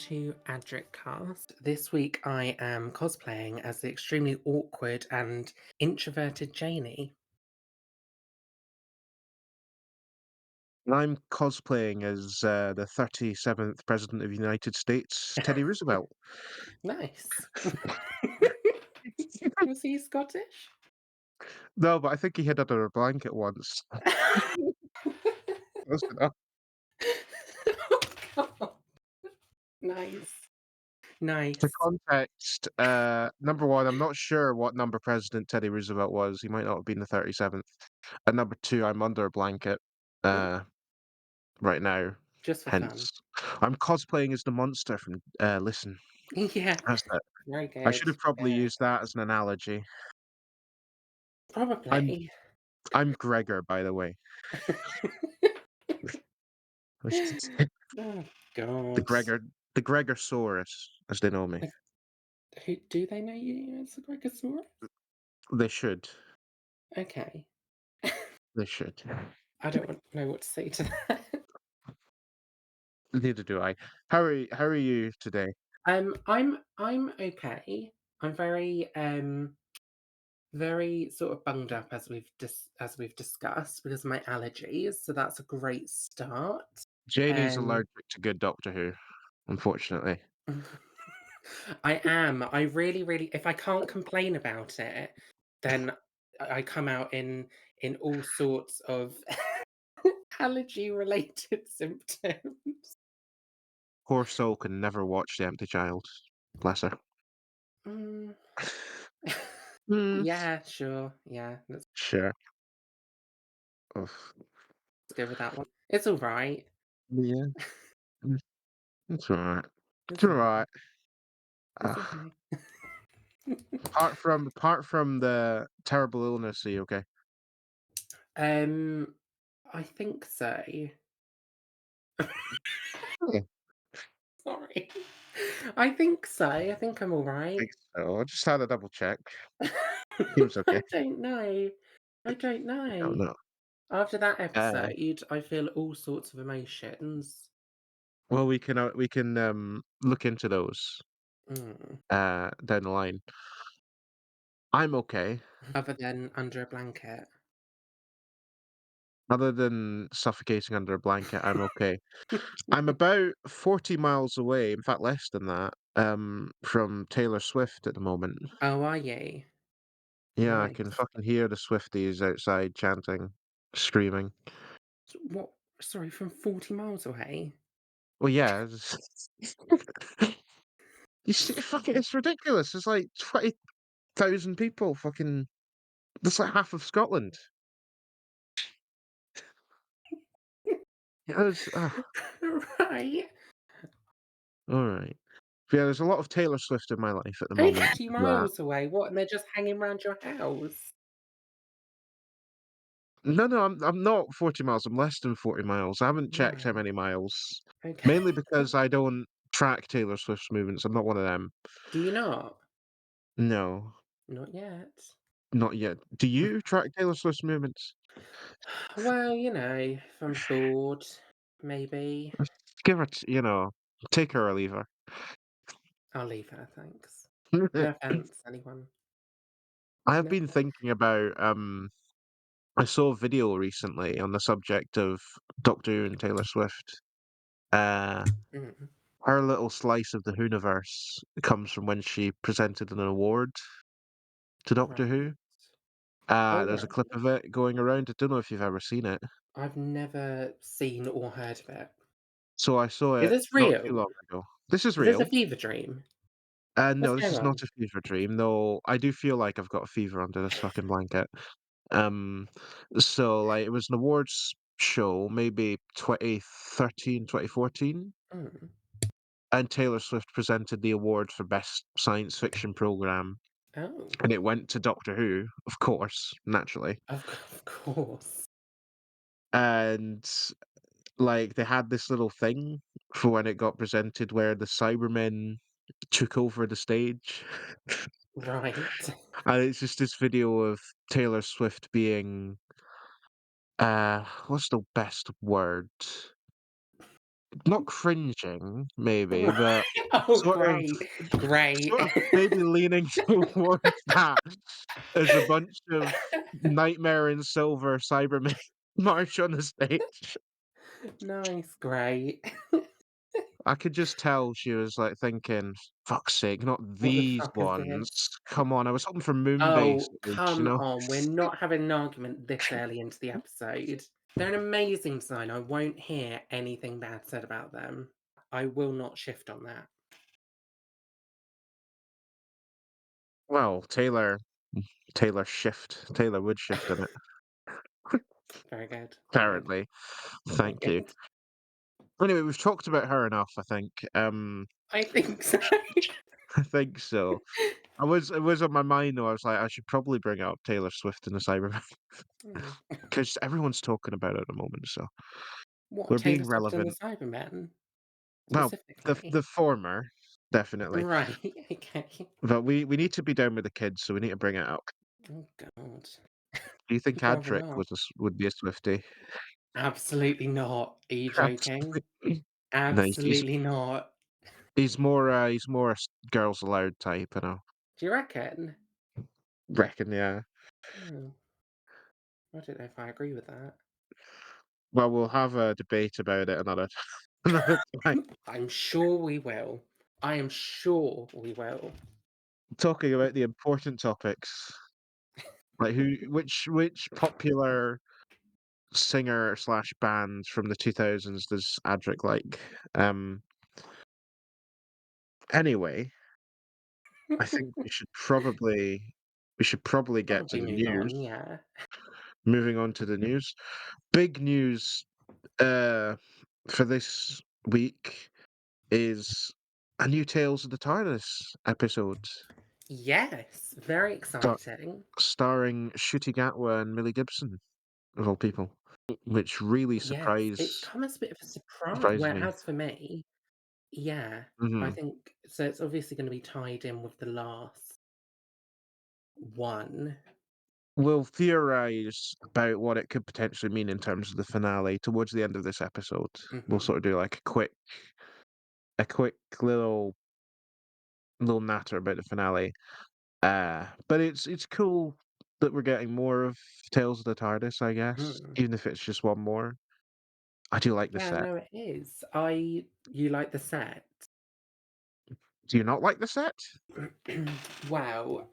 to Adric cast. This week I am cosplaying as the extremely awkward and introverted Janey. And I'm cosplaying as the 37th President of the United States, Teddy Roosevelt. Nice. Was he Scottish? No, but I think he hid under a blanket once. Close enough. Oh, God. Nice. For Nice. context, number one, I'm not sure what number President Teddy Roosevelt was. He might not have been the 37th. And number two, I'm under a blanket Mm, uh, right now. just for fun. Hence, I'm cosplaying as the monster from Listen. Yeah. That's it. Very I good. should have probably Very used good. that as an analogy. I'm Probably. I'm Gregor, by the way. Oh, The God. Gregor, the Gregorsaurus, as they know me. Like, who do they know you as a Gregosaurus? They should. Okay. They should. I don't know what to say to that. Neither do I. How are you today? I'm okay. I'm very sort of bunged up as as we've discussed because of my allergies, so that's a great start. Janie's Um allergic to good Doctor Who, unfortunately. I am. I really if I can't complain about it, then I come out in all sorts of allergy related symptoms. Poor soul can never watch The Empty Child. Bless her. Mm. Mm, Yeah, sure. Yeah, sure. Oof. let's go with that one. It's all right. Yeah, mm, it's alright. It's It's okay. alright. It's okay. Apart from the terrible illness, are you okay? Um, I think so. Yeah, Sorry. I think so. I think I'm all I right. think so. I just had a double check. Seems okay. I don't know. I don't I don't know. know. After that Uh, episode, I feel all sorts of emotions. well, we can look into those Mm. down the line. I'm okay. Other than under a blanket. Other than suffocating under a blanket, I'm okay. I'm about 40 miles away, in fact, less than that, from Taylor Swift at the moment. Oh, are you? Yeah, I can Nice. fucking hear the Swifties outside chanting, screaming. What? Sorry, from 40 miles away? Well, yeah, you see, fucking, it's ridiculous. It's like 20,000 people. Fucking, that's like half of Scotland. Yeah, Right. all right. Yeah, there's a lot of Taylor Swift in my life at the Only moment. 50 That miles away. What? And they're just hanging around your house? No, no, I'm not 40 miles. I'm less than 40 miles. I haven't checked how Right. many miles. Okay. Mainly because I don't track Taylor Swift's movements. I'm not one of them. Do you not? No, Not yet. not yet. Do you track Taylor Swift's movements? Well, if I'm bored, maybe. Give her, take her or leave her. I'll leave her, thanks. No offense, anyone. I've No been offense. thinking about I saw a video recently on the subject of Doctor Who and Taylor Swift. Uh Mm. Her little slice of the Whoniverse comes from when she presented an award to Doctor Right. Who. Oh, There's a right. clip of it going around. I don't know if you've ever seen it. I've never seen or heard of it. So I saw Is it this not too real? long ago. This is Is this a real. fever dream? What's No, this going is not on? a fever dream, though I do feel like I've got a fever under this fucking blanket. Um, so, like, it was an awards show, maybe 2013, 2014, Mm. and Taylor Swift presented the award for Best Science Fiction Program, Oh, and it went to Doctor Who, of course, naturally. of course. And like they had this little thing for when it got presented where the Cybermen took over the stage. Right. And it's just this video of Taylor Swift being what's the best word? not cringing, maybe, Right. but Oh, sort of great. Great. sort of maybe leaning towards that as a bunch of Nightmare in Silver Cybermen march on the stage. Nice, great. I could just tell she was, like, thinking, "Fuck's sake, not What the these fuck is ones. this? Come on, I was hoping for Moonbase Oh, at least, you come know?" on. We're not having an argument this early into the episode. They're an amazing design. I won't hear anything bad said about them. I will not shift on that. Well, Taylor would shift in it, Very good. Very good. apparently. Very Thank you. good. Anyway, we've talked about her enough, I think. I think so. I think so. It was on my mind though, I was like, I should probably bring up Taylor Swift and the Cybermen Hmm. because everyone's talking about it at the moment, so What, we're Taylor being Swift and the relevant. Cybermen Well, specifically? the former, definitely. Right. Okay. But we need to be down with the kids, so we need to bring it up. Oh God. Do you think I'd rather Adric not. would be a Swiftie? Absolutely not. Are you joking? Absolutely. No, Absolutely not. he's more a girls aloud type, you know. Do you reckon? Reckon, yeah. Hmm. I don't know if I agree with that. Well, we'll have a debate about it another another time. I'm sure we will. I am sure we will. Talking about the important topics, like which popular singer slash band from the 2000s does Adric like? Um, anyway, I think we should probably get to Probably the move news. on, yeah. Moving on to the news. Big news uh for this week is a new Tales of the TARDIS episode Yes, very star- exciting. starring Ncuti Gatwa and Millie Gibson of all people, which really Yes, it's come as a bit of a surprise. surprised me. Whereas for me, yeah, I Mhm. think so. It's obviously going to be tied in with the last one. We'll theorize about what it could potentially mean in terms of the finale towards the end of this episode. We'll Hmm. sort of do like a quick little natter about the finale. But it's cool that we're getting more of Tales of the TARDIS, I guess, Hmm. even if it's just one more. I do like the Yeah, set. no, it is. You like the set? Do you not like the set? Wow.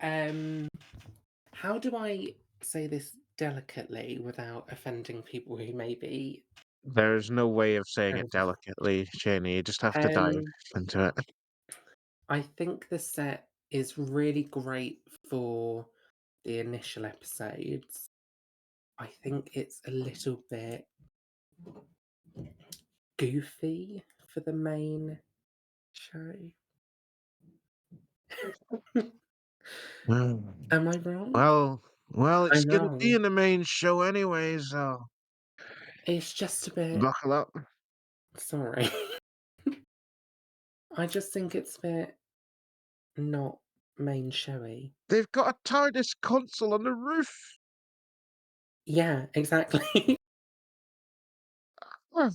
How do I say this delicately without offending people who may be There's no way of saying it very difficult? delicately, Jenny. You just have to dive Um, into it. I think the set is really great for the initial episodes. I think it's a little bit goofy for the main show. Mm. Am I wrong? Well, it's I'm gonna be wrong. in the main show anyway, so It's just a bit. buckle up. Sorry. I just think it's a bit not main showy. They've got a TARDIS console on the roof. Yeah, exactly. Hmm.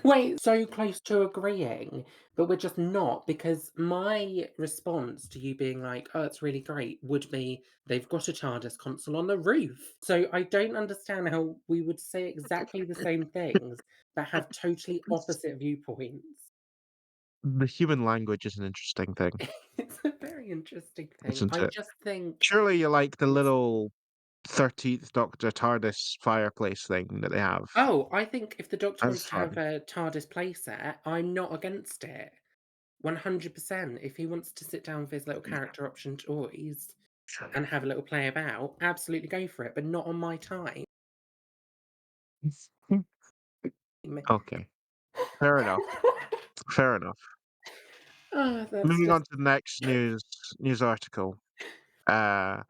Wait, so close to agreeing, but we're just not because my response to you being like, "Oh, it's really great," would be they've got a TARDIS console on the roof. So I don't understand how we would say exactly the same things but have totally opposite viewpoints. The human language is an interesting thing, It's a very interesting thing. isn't I it? just think Surely you like the it's little 13th Doctor TARDIS fireplace thing that they have. Oh, I think if the Doctor That's wants to have fun. a TARDIS playset, I'm not against it. 100%. If he wants to sit down with his little character option toys and have a little play about, absolutely go for it, but not on my time. Okay, fair enough. Fair enough. Oh, that's Moving on just to the next news article. Uh,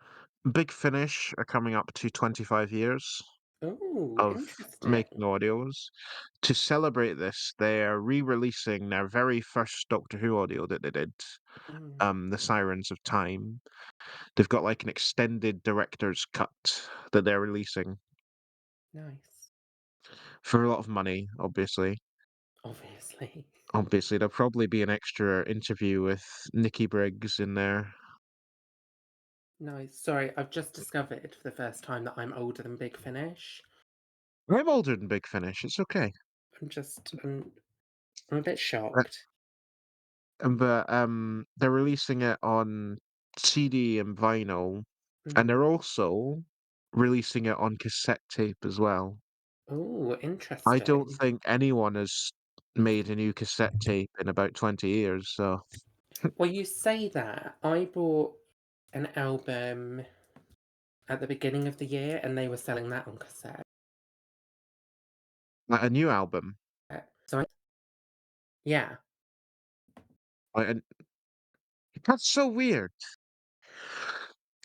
Big Finish are coming up to 25 years oh, of making interesting. audios. To celebrate this, they are re-releasing their very first Doctor Who audio that they did, Mm, The Sirens of Time. They've got like an extended director's cut that they're releasing nice. for a lot of money, obviously. obviously. Obviously, there'll probably be an extra interview with Nikki Briggs in there. No, sorry, I've just discovered for the first time that I'm older than Big Finish. I'm older than Big Finish, it's okay. I'm a bit Uh, shocked. they're releasing it on CD and vinyl, and they're Mhm. also releasing it on cassette tape as well. Oh, I don't interesting. think anyone has made a new cassette tape in about 20 years, so Well, you say that. I bought an album at the beginning of the year, and they were selling that on cassette. like a new album. So yeah. And that's so weird.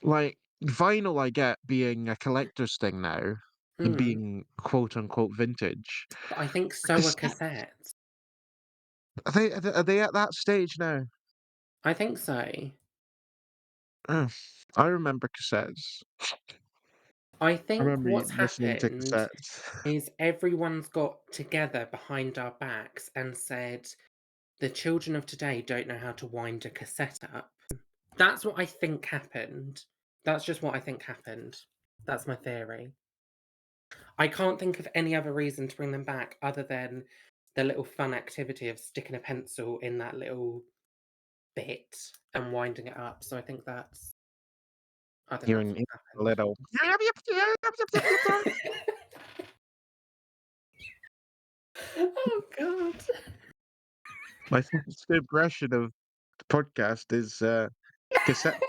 Like vinyl, I get being a collector's thing now and Mm. being quote unquote vintage. But I think A so are cassette, cassettes. are they at that stage now? I think so. Oh, I remember cassettes. I I think remember what's listening to happened cassettes. is everyone's got together behind our backs and said, the children of today don't know how to wind a cassette up. That's what I think happened. That's just what I think happened. That's my theory. I can't think of any other reason to bring them back other than the little fun activity of sticking a pencil in that little bit and winding it up. So I think that's Hearing what a happened. little. Oh god. My first impression of the podcast is cassette.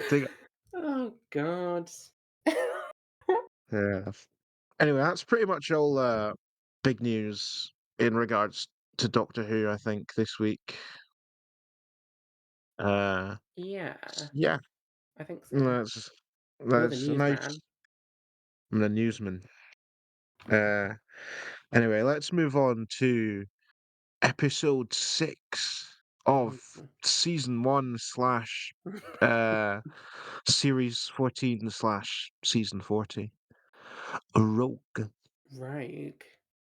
Thing. Oh god. Yeah. Anyway, that's pretty much all big news in regards to Doctor Who, I think, this week. Uh, Yeah, yeah, I think so. that's You're the that's a nice. newsman. I'm a newsman. Uh, anyway, let's move on to episode 6 of Mhm. season 1 slash uh series 14 slash season 40. Rogue. Rogue.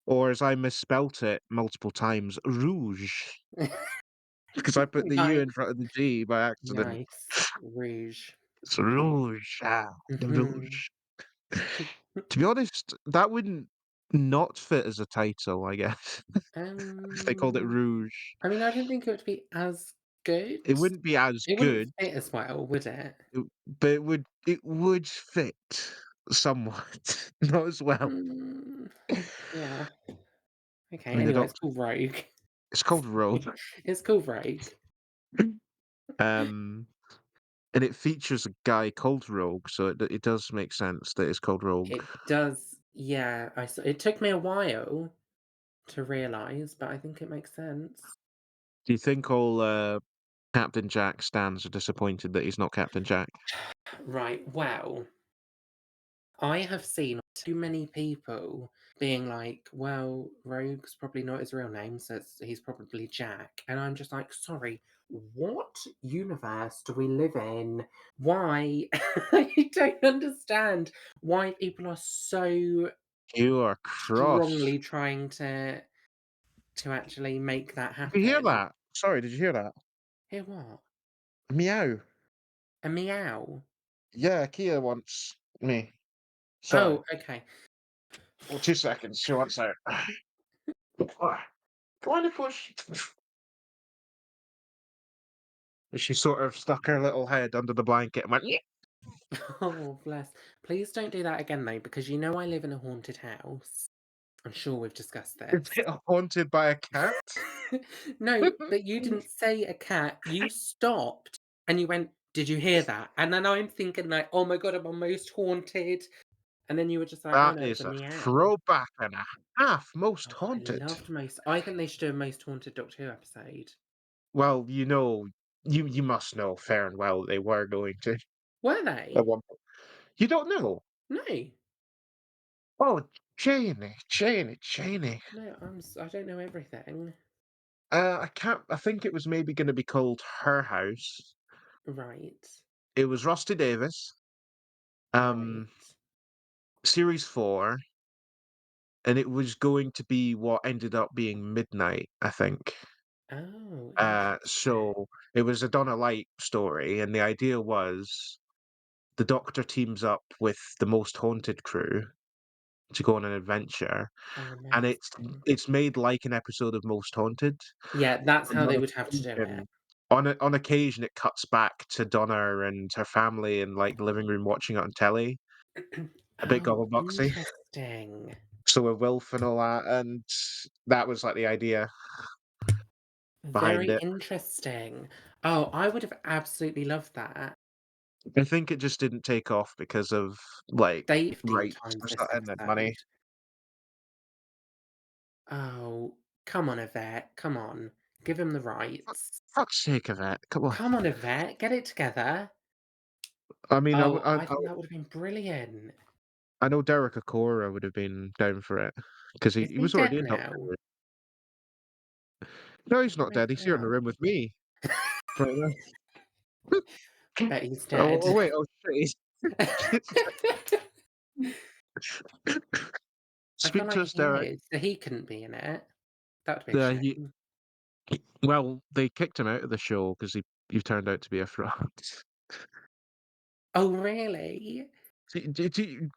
Or as I misspelt it multiple times, rouge. Because I put the U Nice. in front of the G by accident. Nice. Rouge. It's rouge. The Mhm. rouge. To be honest, that wouldn't not fit as a title, I guess, if they called it Um, rouge. I mean, I don't think it would be as good. It wouldn't be as It wouldn't good, fit as well, would it? but it would fit somewhat, not as well. Mm, yeah. I Okay, mean, the anyway, it's Doctor. called Rogue. It's called Rogue. It's called Rogue. Um, and it features a guy called Rogue, so it does make sense that it's called Rogue. It does, yeah, it took me a while to realise, but I think it makes sense. Do you think all Captain Jack stands are disappointed that he's not Captain Jack? Right, well, I have seen too many people being like, "Well, Rogue's probably not his real name, so he's probably Jack." And I'm just like, "Sorry, what universe do we live in? Why?" I don't understand why people are so You are cross. strongly trying to actually make that Did you hear happen. that? Sorry, did you hear that? Hear what? Meow. A meow? Yeah, Kia wants me. Sorry. Oh, okay. Oh, 2 seconds. She wants out. Come on, push. She sort of stuck her little head under the blanket and went, yeah. Oh, bless. Please don't do that again, though, because you know I live in a haunted house. I'm sure we've discussed Is this. it haunted by a cat? No, but you didn't say a cat. You stopped and you went, "Did you hear that?" And then I'm thinking like, "Oh my god, I'm almost haunted." And then you were just like, "Oh That no, it's is a a meow." throwback and a half. Most Oh, I haunted. loved most. I think they should do a most haunted Doctor Who episode. Well, you must know fair and well they were going to Were at they? one point. You don't know? No, Oh, Janie. no. I don't know everything. I can't. I think it was maybe going to be called Her House. Right, It was Rusty Davis. right. Series 4. and it was going to be what ended up being Midnight, I think. Oh, interesting. So it was a Donna Light story, and the idea was the Doctor teams up with the Most Haunted crew to go on an adventure, Oh, and amazing. it's made like an episode of Most Haunted. Yeah, that's And how they would have to do it. on occasion, it cuts back to Donna and her family in, like, the living room watching it on telly, a bit Oh, goggleboxy. interesting. So with Wilf and all that, and that was, like, the idea behind Very it. interesting. Oh, I would have absolutely loved that. I think it just didn't take off because of, like, They 15 rights times or this something and money. episode. Oh, come on, Yvette, come on. Give him the rights. Fuck's sake of it, come on. Come on, Yvette, get it together. I mean, Oh, I think that would have been brilliant. I know Derek Acorah would have been down for it because Is he he was dead already a Doctor. now? No, What he's am not I dead, he's thinking here in the of? room with me right now. Bet he's Oh, dead. wait, oh, shit, I feel Speak to like us, he Derek. is, so he couldn't be in it. That would be a He shame. well, they kicked him out of the show because he turned out to be a fraud. Oh, really? Do you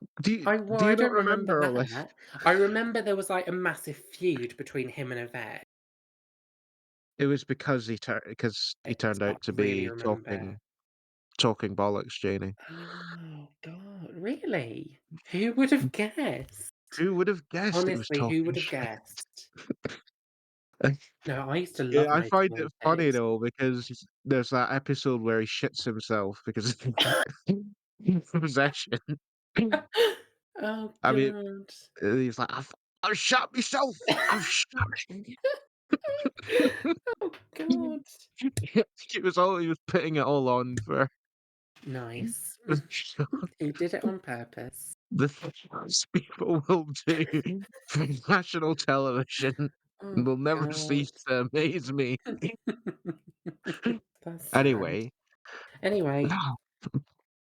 I not don't remember remember all this? that. I remember there was, like, a massive feud between him and Yvette. It was because he I turned out can't to really be remember. talking bollocks, Janey. Oh god, really? Who would have guessed? Who would have guessed he was Honestly, who would talking have shit? guessed? No, I used to Yeah, love I Most find it funny Wanted. though because there's that episode where he shits himself because of possession. Oh I mean, god. he's like, I've shot myself. I've shot. Oh god. He was putting it all on for Nice. the show. He did it on purpose. The things people will do for national television Oh will never god. cease to amaze me. That's sad. Anyway, Anyway.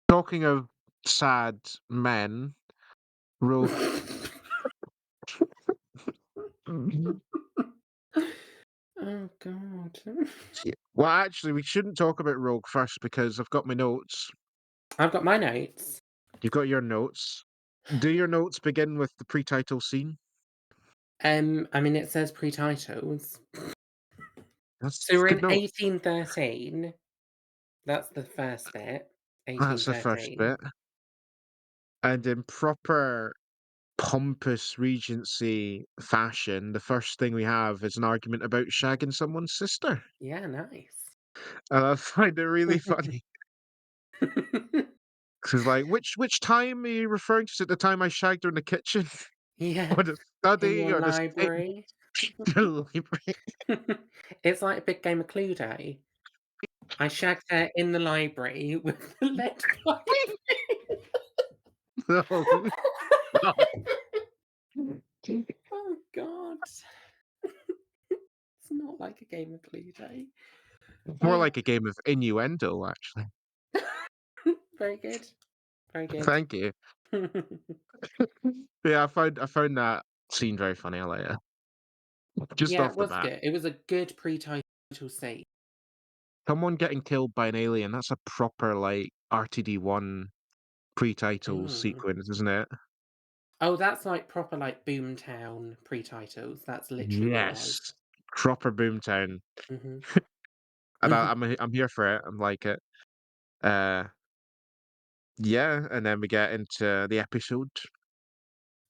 talking of sad men, Ro Oh god. well, actually, we shouldn't talk about Rogue first because I've got my notes. I've got my notes. You've got your notes. Do your notes begin with the pre-title scene? I mean, it says pre-titles. So That's we're good in note. 1813. That's the first bit. That's the first 1813. bit. And in proper pompous Regency fashion, the first thing we have is an argument about shagging someone's sister. Yeah, nice. And I find it really funny. 'Cause like, which time are you referring to? Is it the time I shagged her in the kitchen? Yeah, Or the in study your or the same library. the library? It's like a big game of Cluedo. I shagged her in the library with the lead pipe. No, no. Oh god. It's not like a game of Cluedo. More Oh, like a game of innuendo, actually. very good. Very good. Thank you. Yeah, I found that scene very funny, I like it. Just Yeah, it off the was bat. good. It was a good pre-title scene. Someone getting killed by an alien, that's a proper, like, RTD1 pre-title Mm. sequence, isn't it? Oh, that's like proper like Boomtown pre-titles. That's literally what it Yes. was. Proper Boomtown. Mhm. And I'm here for it, I like it. Uh, yeah, and then we get into the episode.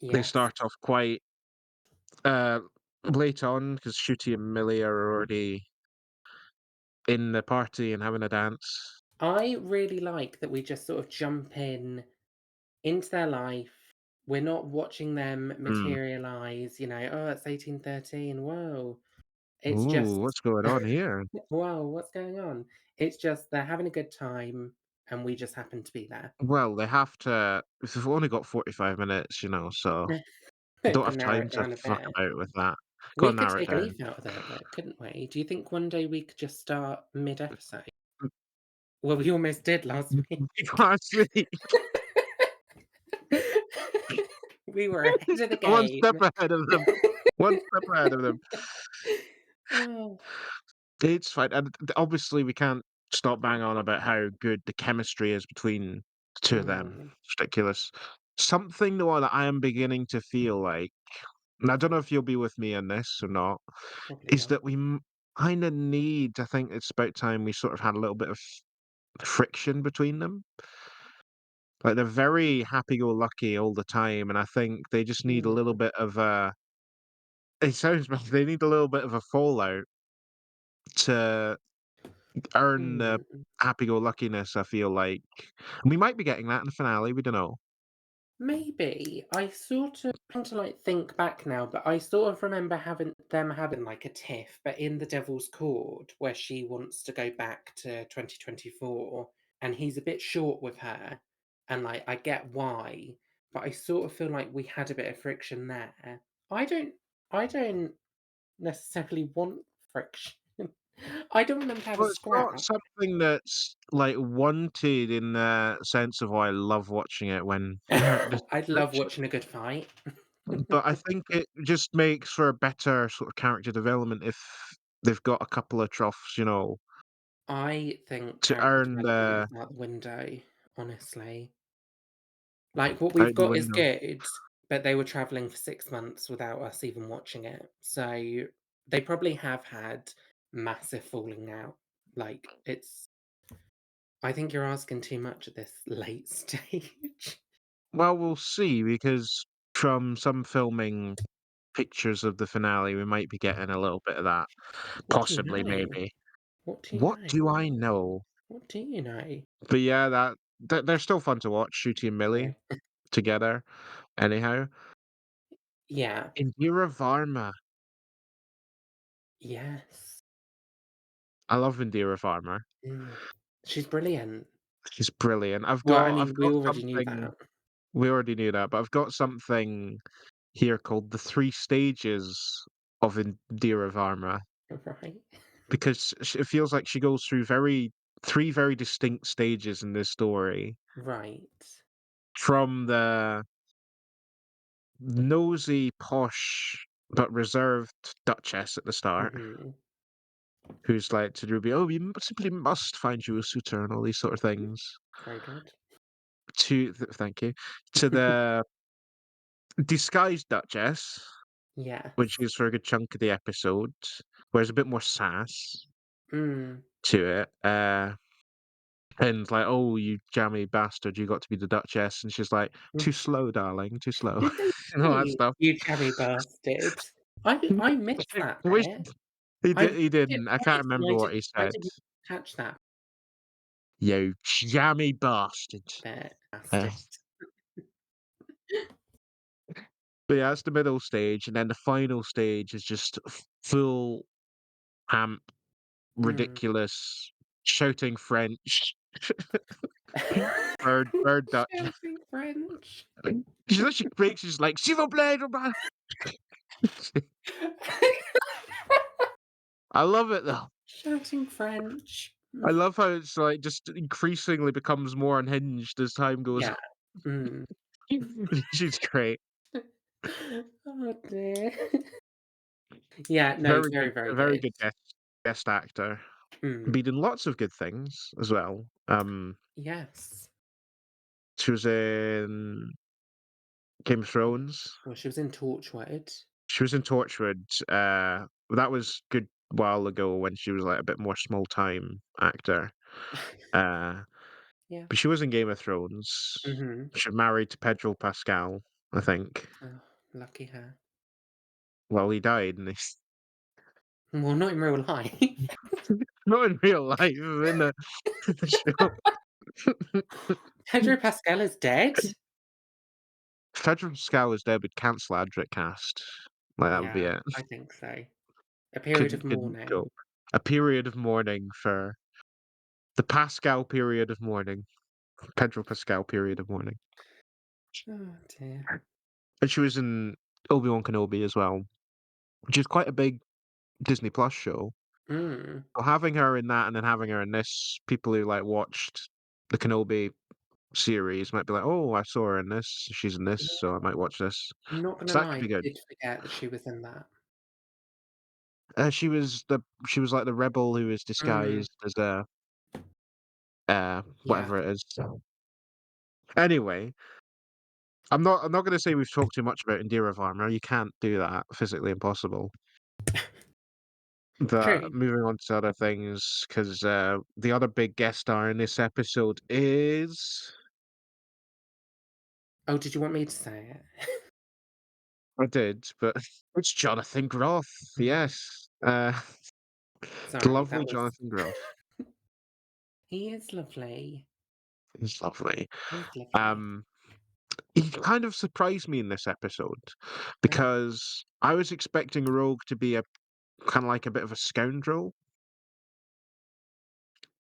They Yes. start off quite, uh, late on because Shooty and Millie are already in the party and having a dance. I really like that we just sort of jump in into their life. We're not watching them Mm. materialize, oh, it's 1813. Whoa. It's Ooh, just, what's going on here? whoa, what's going on? It's just they're having a good time and we just happen to be there. Well, they have to we've only got 45 minutes, so They don't can have narrow time it to down a fuck bit. about with that. We Gotta could narrow it take a down. leaf out of their book, couldn't we? Do you think one day we could just start mid-episode? Well, we almost did last week. You can't sleep. We We were ahead of the One game. step ahead of them. One step ahead of them. Oh. It's fine, and obviously we can't stop bang on about how good the chemistry is between the 2 of them. Mm, It's ridiculous. Something though that I am beginning to feel like, and I don't know if you'll be with me on this or not, probably is not. that we kinda need, I think it's about time we sort of had a little bit of friction between them. Like, they're very happy-go-lucky all the time, and I think they just need a little Mm, bit of a, it sounds bad, they need a little bit of a fallout to earn the mm. happy-go-luckiness, I feel like. And we might be getting that in the finale, we don't know. Maybe. I sort of trying to, like, think back now, but I sort of remember having, like, a tiff, but in The Devil's Court, where she wants to go back to 2024, and he's a bit short with her, and, like, I get why, but I sort of feel like we had a bit of friction there. I don't I don't necessarily want friction. I don't want them to have a Well, it's not scrap. something that's, like, wanted in the sense of, "Oh, I love watching it when there's I'd love friction," watching a good fight. but I think it just makes for a better sort of character development if they've got a couple of troughs, I think to character earn development the is out the window, honestly. Like, what out we've the got is window. good, but they were travelling for 6 months without us even watching it. So, they probably have had massive falling out. Like, it's I think you're asking too much at this late stage. Well, we'll see, because from some filming pictures of the finale, we might be getting a little bit of that. What do you Possibly, know? maybe. What do you What know? do I know? What do you know? But yeah, they're still fun to watch, Shooty and Yeah. Millie together, anyhow. Yeah. Indira Varma. Yes. I love Indira Varma. Mm. She's brilliant. She's brilliant. Well, I I've mean, we got already knew something, that. we already knew that, but I've got something here called the 3 stages of Indira Varma, Right. because it feels like she goes through 3 very distinct stages in this story. Right. From the nosy, posh, but reserved Duchess at the start, Mhm. who's like to Ruby, "Oh, you simply must find you a suitor," and all these sort of things. Very good. Thank you. To the disguised Duchess, which Yes. is for a good chunk of the episode, where there's a bit more sass Mm. to it. And like, "Oh, you jammy bastard, you got to be the Duchess," and she's like, "Too slow, darling, too slow," Did they and all that say, stuff. "You jammy bastard"? I missed that Which bit. he I he did didn't. I I can't didn't remember I what did he I said. didn't catch that "You jammy bastard." bit, Uh, bastard. but yeah, that's the middle stage, and then the final stage is just full amp, Mm. ridiculous, shouting French, bird Dutch. Shouting French. She literally breaks, she's like, "S'il vous plaît, I love it though. Shouting French. I love how it's like just increasingly becomes more unhinged as time goes Yeah. on. Mm. She's great. Oh, dear. Yeah, no, Very good, very, very a very good. good guest actor. Mm. Been in lots of good things as well. Yes. She was in Game of Thrones. Well, she was in Torchwood. She was in Torchwood. That was good while ago when she was like a bit more small time actor. Uh, Yeah. but she was in Game of Thrones. Mhm. She married to Pedro Pascal, I think. Oh, lucky her. Well, he died, and he's Well, not in real life. not in real life, in the show. Pedro Pascal is dead? Pedro Pascal was dead, but cancel Adric cast. Like that would be Yeah, it. I think so. A period of Couldn't mourning. go. A period of mourning for the Pascal period of mourning. Pedro Pascal period of mourning. Oh, dear. And she was in Obi-Wan Kenobi as well, which is quite a big Disney Plus show. Mm. So having her in that and then having her in this, people who like watched the Kenobi series might be like, "Oh, I saw her in this. She's in this, Yeah, so I might watch this." I'm not gonna So that lie, could I be good. did forget that she was in that. She was like the rebel who was Mm, disguised as a yeah. whatever it is. Anyway, I'm not gonna say we've talked too much about Indira Varma. You can't do that, physically impossible. But True. moving on to other things, 'cause, the other big guest star in this episode is Oh, did you want me to say it? I did, but it's Jonathan Groff, yes. The Sorry, lovely that was Jonathan Groff. he is lovely. He's lovely. He's lovely. Um, he kind of surprised me in this episode Oh, because I was expecting Rogue to be a kinda like a bit of a scoundrel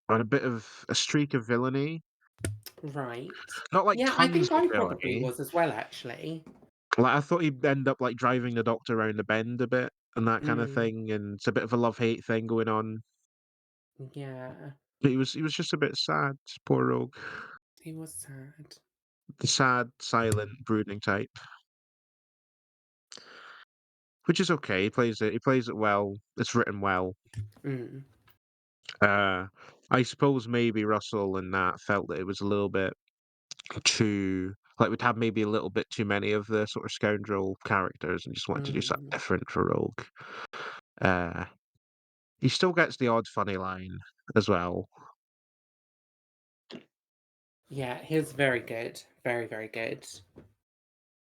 and a bit of a streak of villainy. right. Not like Yeah, I tons think of I probably villainy. was as well, actually. Like, I thought he'd end up, like, driving the Doctor around the bend a bit and that kinda Mm, thing, and it's a bit of a love-hate thing going on. yeah, But he was just a bit sad, poor Rogue. he was sad. The sad, silent, brooding type, which is okay. He plays it well. It's written well. Mm, Uh, I suppose maybe Russell and that felt that it was a little bit too like, we'd have maybe a little bit too many of the sort of scoundrel characters and just wanted to do something mm. different for Rogue. Uh, he still gets the odd funny line as well. Yeah, he was very good. Very, very good. I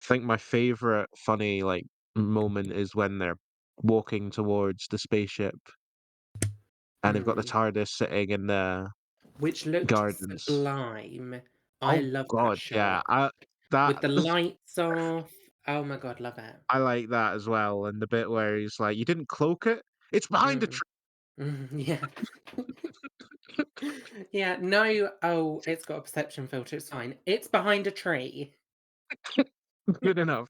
think my favorite funny, like, moment is when they're walking towards the spaceship and they've got the Mm. TARDIS sitting in the Which looked gardens. sublime. I Oh love that god, shot. yeah, that With the lights off. Oh my god, love it. I like that as well, and the bit where he's like, "You didn't cloak it? It's behind the Mm. tree." Yeah. Yeah, no, "Oh, it's got a perception filter, it's fine. It's behind a tree." Good enough.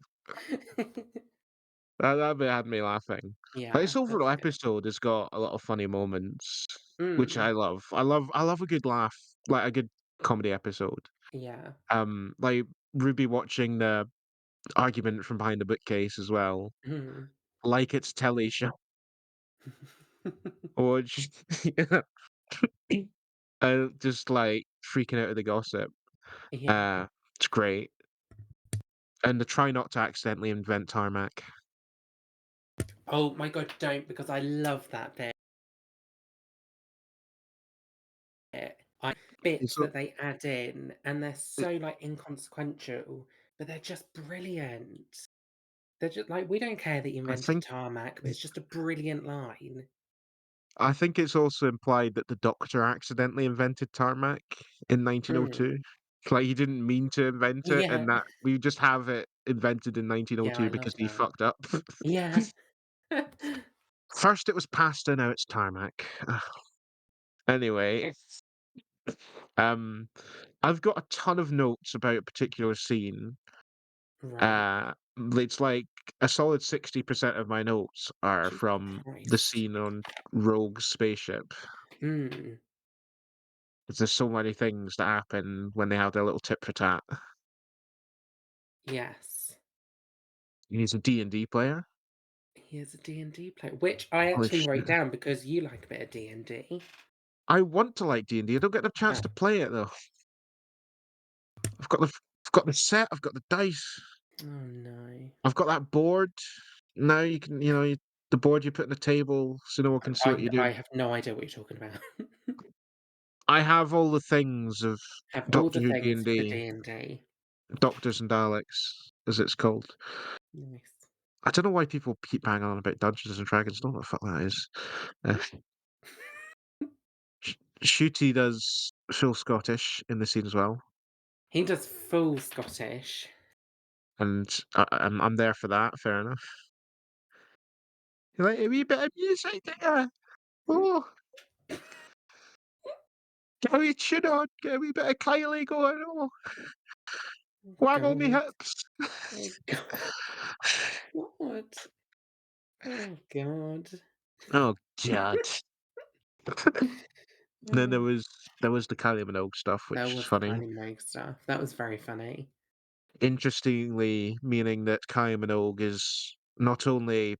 That bit had me laughing. But Yeah, this overall that's good. episode has got a lot of funny moments, which Mm, I love. I love a good laugh, like a good comedy episode. yeah. Like Ruby watching the argument from behind the bookcase as well, Mm. like it's telly show or just yeah, just like freaking out at the gossip. Yeah. Uh, it's great. And the try not to accidentally invent tarmac. Oh my god, don't, because I love that bit. I It's bits so that they add in, and they're it so, like, inconsequential, but they're just brilliant. They're just like, "We don't care that you I invented think tarmac," but it's just a brilliant line. I think it's also implied that the Doctor accidentally invented tarmac in Mm. 1902. Like, he didn't mean to invent it, Yeah. and that we just have it invented in Yeah, I 1902 love because he that. fucked up. Yeah. First it was pasta, now it's tarmac. Anyway, um, I've got a ton of notes about a particular scene. Right. It's like a solid 60% of my notes are Jesus from the Christ. scene on Rogue's spaceship. Mm. 'Cause there's so many things that happen when they have their little tit for tat. Yes. He's a D&D player. He is a D&D player, which I Holy actually shit. wrote down because you like a bit of D&D. I want to like D&D, I don't get the chance Oh. to play it though. I've got the set, I've got the dice, Oh, no. I've got that board. Now you can, the board you put on the table so no one can see what you're I doing. have no idea what you're talking about. I have all the things of Have all Doctor the Who things for D&D, D&D. Doctors and Daleks, as it's called. Nice. I don't know why people keep banging on about Dungeons and Dragons, I don't know what the fuck that is. Uh, Shooty does full Scottish in the scene as well, He does full Scottish. and I'm there for that, fair enough. You like a wee bit of music there? Oh, get a wee tune on, get a wee bit of Kylie going, oh, Oh waggle me god. hips. Oh god. Oh god. Oh god. And then Mm. there was the Kylie Minogue stuff, There which is was the funny. Kylie Minogue stuff. That was very funny. Interestingly, meaning that Kylie Minogue is not only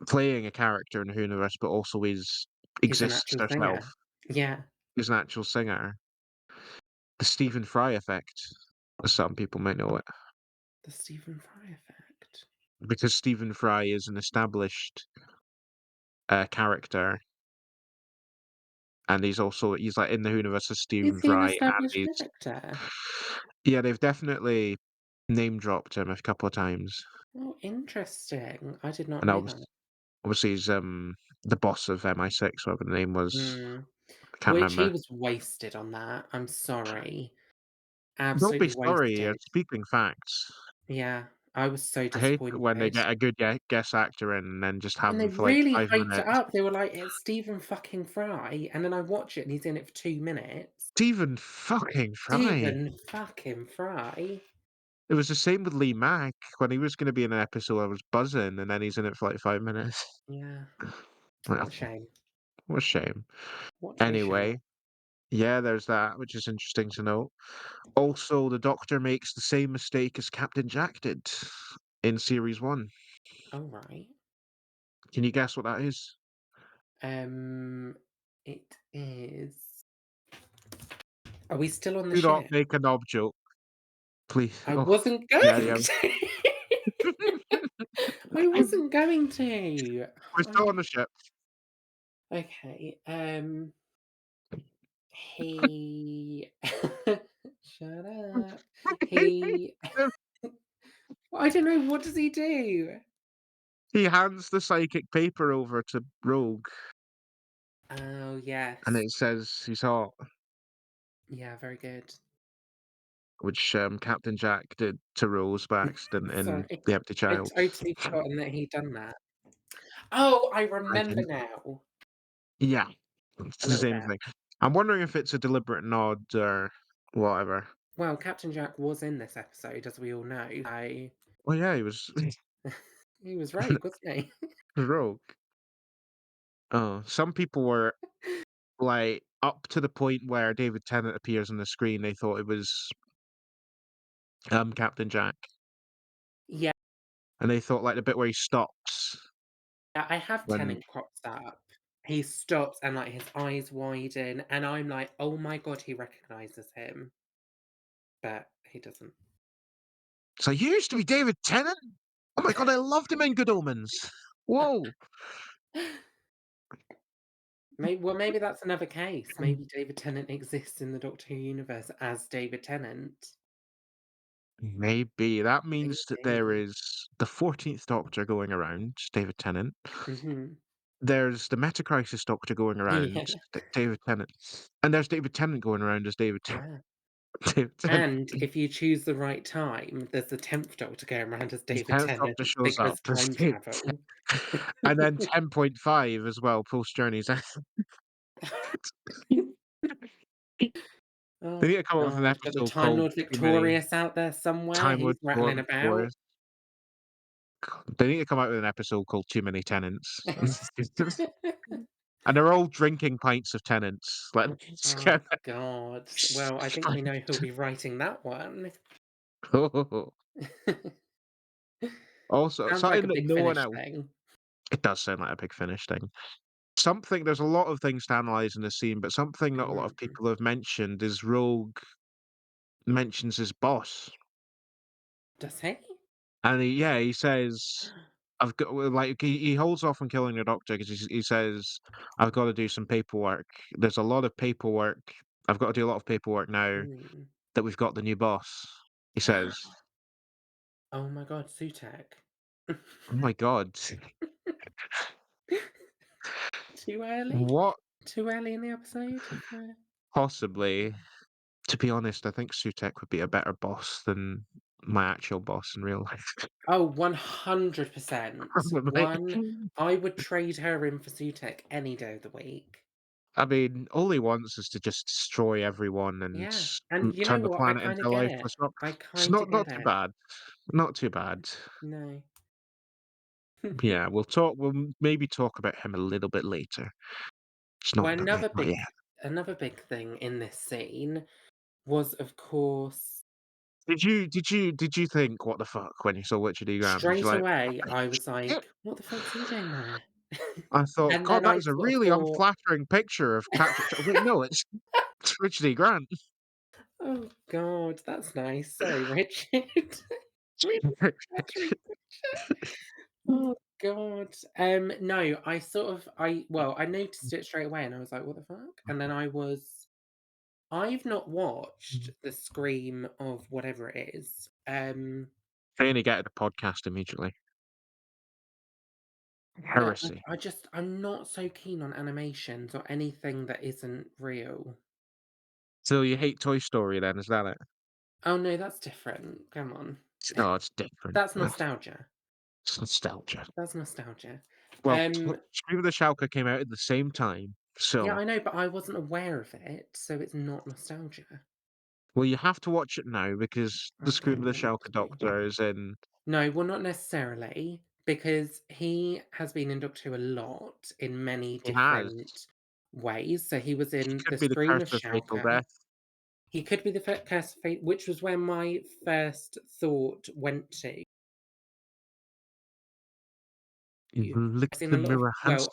playing a character in the universe, but also Is an exists actual herself. singer. Yeah, Is an actual singer. The Stephen Fry effect, as some people might know it, the Stephen Fry effect. because Stephen Fry is an established character, and he's like in the universe of Is Stephen he an Fry, and established he's character? yeah, they've definitely name dropped him a couple of times, Oh, interesting. I did not and know that. obviously he's the boss of MI6, whatever the name was. Mm. I can't Which he remember. was wasted on that. I'm sorry. Don't be Absolutely sorry, you're wasted. speaking facts. Yeah, I was so I hate it when they disappointed. get a good guest actor in and then just have And him they for, like, really 5 hyped it minutes. up. They were like, "It's Stephen fucking Fry," and then I watch it and he's in it for 2 minutes. Stephen fucking Fry. Stephen fucking Fry. It was the same with Lee Mack. When he was gonna be in an episode, I was buzzing, and then he's in it for, like, 5 minutes. Yeah, what Well, a shame. what a shame. What a shame. Anyway, yeah, there's that, which is interesting to note. Also, the Doctor makes the same mistake as Captain Jack did in series 1. All right. Can you guess what that is? Um, it is. Are we still on the Do not ship? make a knob joke, please. I Oh, wasn't yeah, going yeah. to. I wasn't going to. We're still on I the ship. okay. He shut up. He I don't know, what does he do? He hands the psychic paper over to Rogue, Oh, and yes. it says he's hot, Yeah, very good. which, Captain Jack did to Rose by accident in Sorry. The Empty I'd Child. totally forgotten that he'd done that. Oh, I I remember didn't. now. Yeah, it's A the little same bit. thing. I'm wondering if it's a deliberate nod or whatever. Well, Captain Jack was in this episode, as we all know. Well, yeah, he was He was Rogue, wasn't he? Rogue. Oh, some people were, like, up to the point where David Tennant appears on the screen, they thought it was, Captain Jack, Yeah, and they thought, like, the bit where he stops I have when Tennant cropped up. He stops and, like, his eyes widen, and I'm like, "Oh my god, he recognises him." But he doesn't. "So you used to be David Tennant? Oh my god, I loved him in Good Omens. Whoa." Maybe that's another case. Maybe David Tennant exists in the Doctor Who universe as David Tennant. Maybe. That means that there Maybe. is the 14th Doctor going around, David Tennant. Mhm. There's the Meta Crisis Doctor going around, Yeah, David Tennant. And there's David Tennant going around as David yeah. David Tennant. And if you choose the right time, there's the 10th Doctor going around as The David 10th Tennant Doctor shows up because as time David travel. and then 10.5 as well, post Journey's End. They Oh need to come up with an god, got the episode Time called Lord Too Many Victorious out there somewhere, Time he's Lord rattling about. Victorious. They need to come out with an episode called Too Many Tenants. And they're all drinking pints of Tennants. Like, it's Oh kinda god. Well, I think we know who'll be writing that one. Also, Sounds like something a that Big no one Finish else thing. it does sound like a Big Finish thing. Something There's a lot of things to analyze in the scene, but something not a lot of Mhm. people have mentioned is Rogue mentions his boss. Does he? And he says, "I've got," well, like, he holds off on killing the Doctor because he says, "I've gotta do some paperwork. There's a lot of paperwork. I've got to do a lot of paperwork now Mm. that we've got the new boss," he says. Oh my god, Sutek. Oh my god. Too early? What Too early in the episode for possibly To be honest, I think Sutek would be a better boss than my actual boss in real life. Oh, 100%. Probably. I would trade her in for Sutek any day of the week. I mean, all he wants is to just destroy everyone and Yeah, and you know turn the what? I planet into kinda a get it. lifeless rock. I It's kinda not get too it. bad. Not too bad. No. Yeah, we'll maybe talk about him a little bit later. It's Well, not yet. another big thing in this scene was, of course, Did you think, "What the fuck," when you saw Richard E. Grant? Did you straight like, away, "Holy I was shit." like, "What the fuck's he doing there?" I thought, And "God, then that I is a sort of really thought, unflattering picture of Patrick Ch" wait, no, it's Richard E. Grant. "Oh god, that's nice. Sorry, Richard." That's really oh god. No, I sort of I noticed it straight away and I was like, "What the fuck?" And then I've not watched the Scream of whatever it is. They only get the podcast immediately. But Heresy. I'm not so keen on animations or anything that isn't real. So you hate Toy Story then, is that it? Oh no, that's different. Come on. Oh, it's different. That's nostalgia. It's nostalgia. That's nostalgia. Well, Um, Scream of the Shalka came out at the same time, yeah, so I know, but I wasn't aware of it, so it's not nostalgia. well, you have to watch it now because the I Scream of don't the want Shalka to. Doctor is in No, well, not necessarily, because he has been in Doctor Who a lot in many he has. different ways. So he was He in could The be the Scream curse of of fatal Shalka. death. He could be the Curse of Fate, which was where my first thought went to. You lick I've seen the a lot of mirror, Hanson.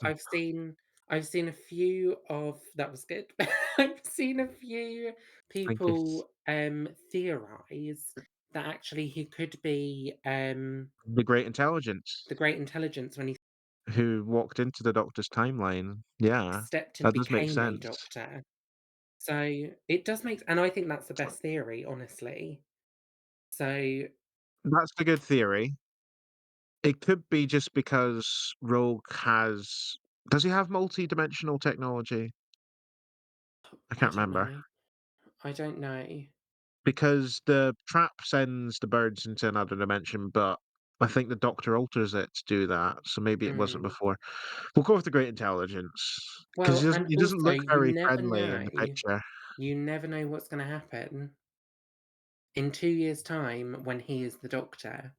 I've seen a few of that was good. I've seen a few Thank you. people, theorize that actually he could be, The Great Intelligence the Great Intelligence when he who walked into the Doctor's timeline. Yeah, stepped and that does make became a sense. doctor. So, it does make and I think that's the best theory, honestly. So That's a good theory. It could be just because Rogue has does he have multi-dimensional technology? I I can't don't remember. know. I don't know. Because the trap sends the birds into another dimension, but I think the Doctor alters it to do that, so maybe it wasn't Mm. before. We'll go with the Great Intelligence because Well, and he doesn't also look very friendly in the picture. you never know what's gonna happen. In 2 years' time, when he is the Doctor,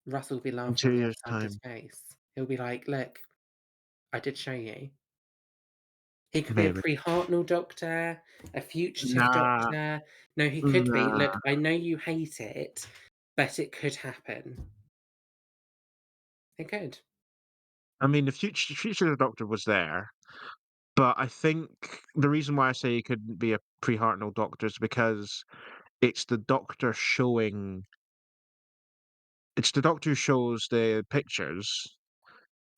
Russell will be In laughing 2 on the other years' side of his time, face. He'll be like, "Look, I did show you." He could be a maybe. pre-Hartnell Doctor, a fugitive Nah, Doctor. No, he could be, "Look, nah. I know you hate it, but it could happen." It could. I mean, the future Doctor was there, but I think the reason why I say he couldn't be a pre-Hartnell Doctor is because it's the Doctor showing it's the Doctor who shows the pictures.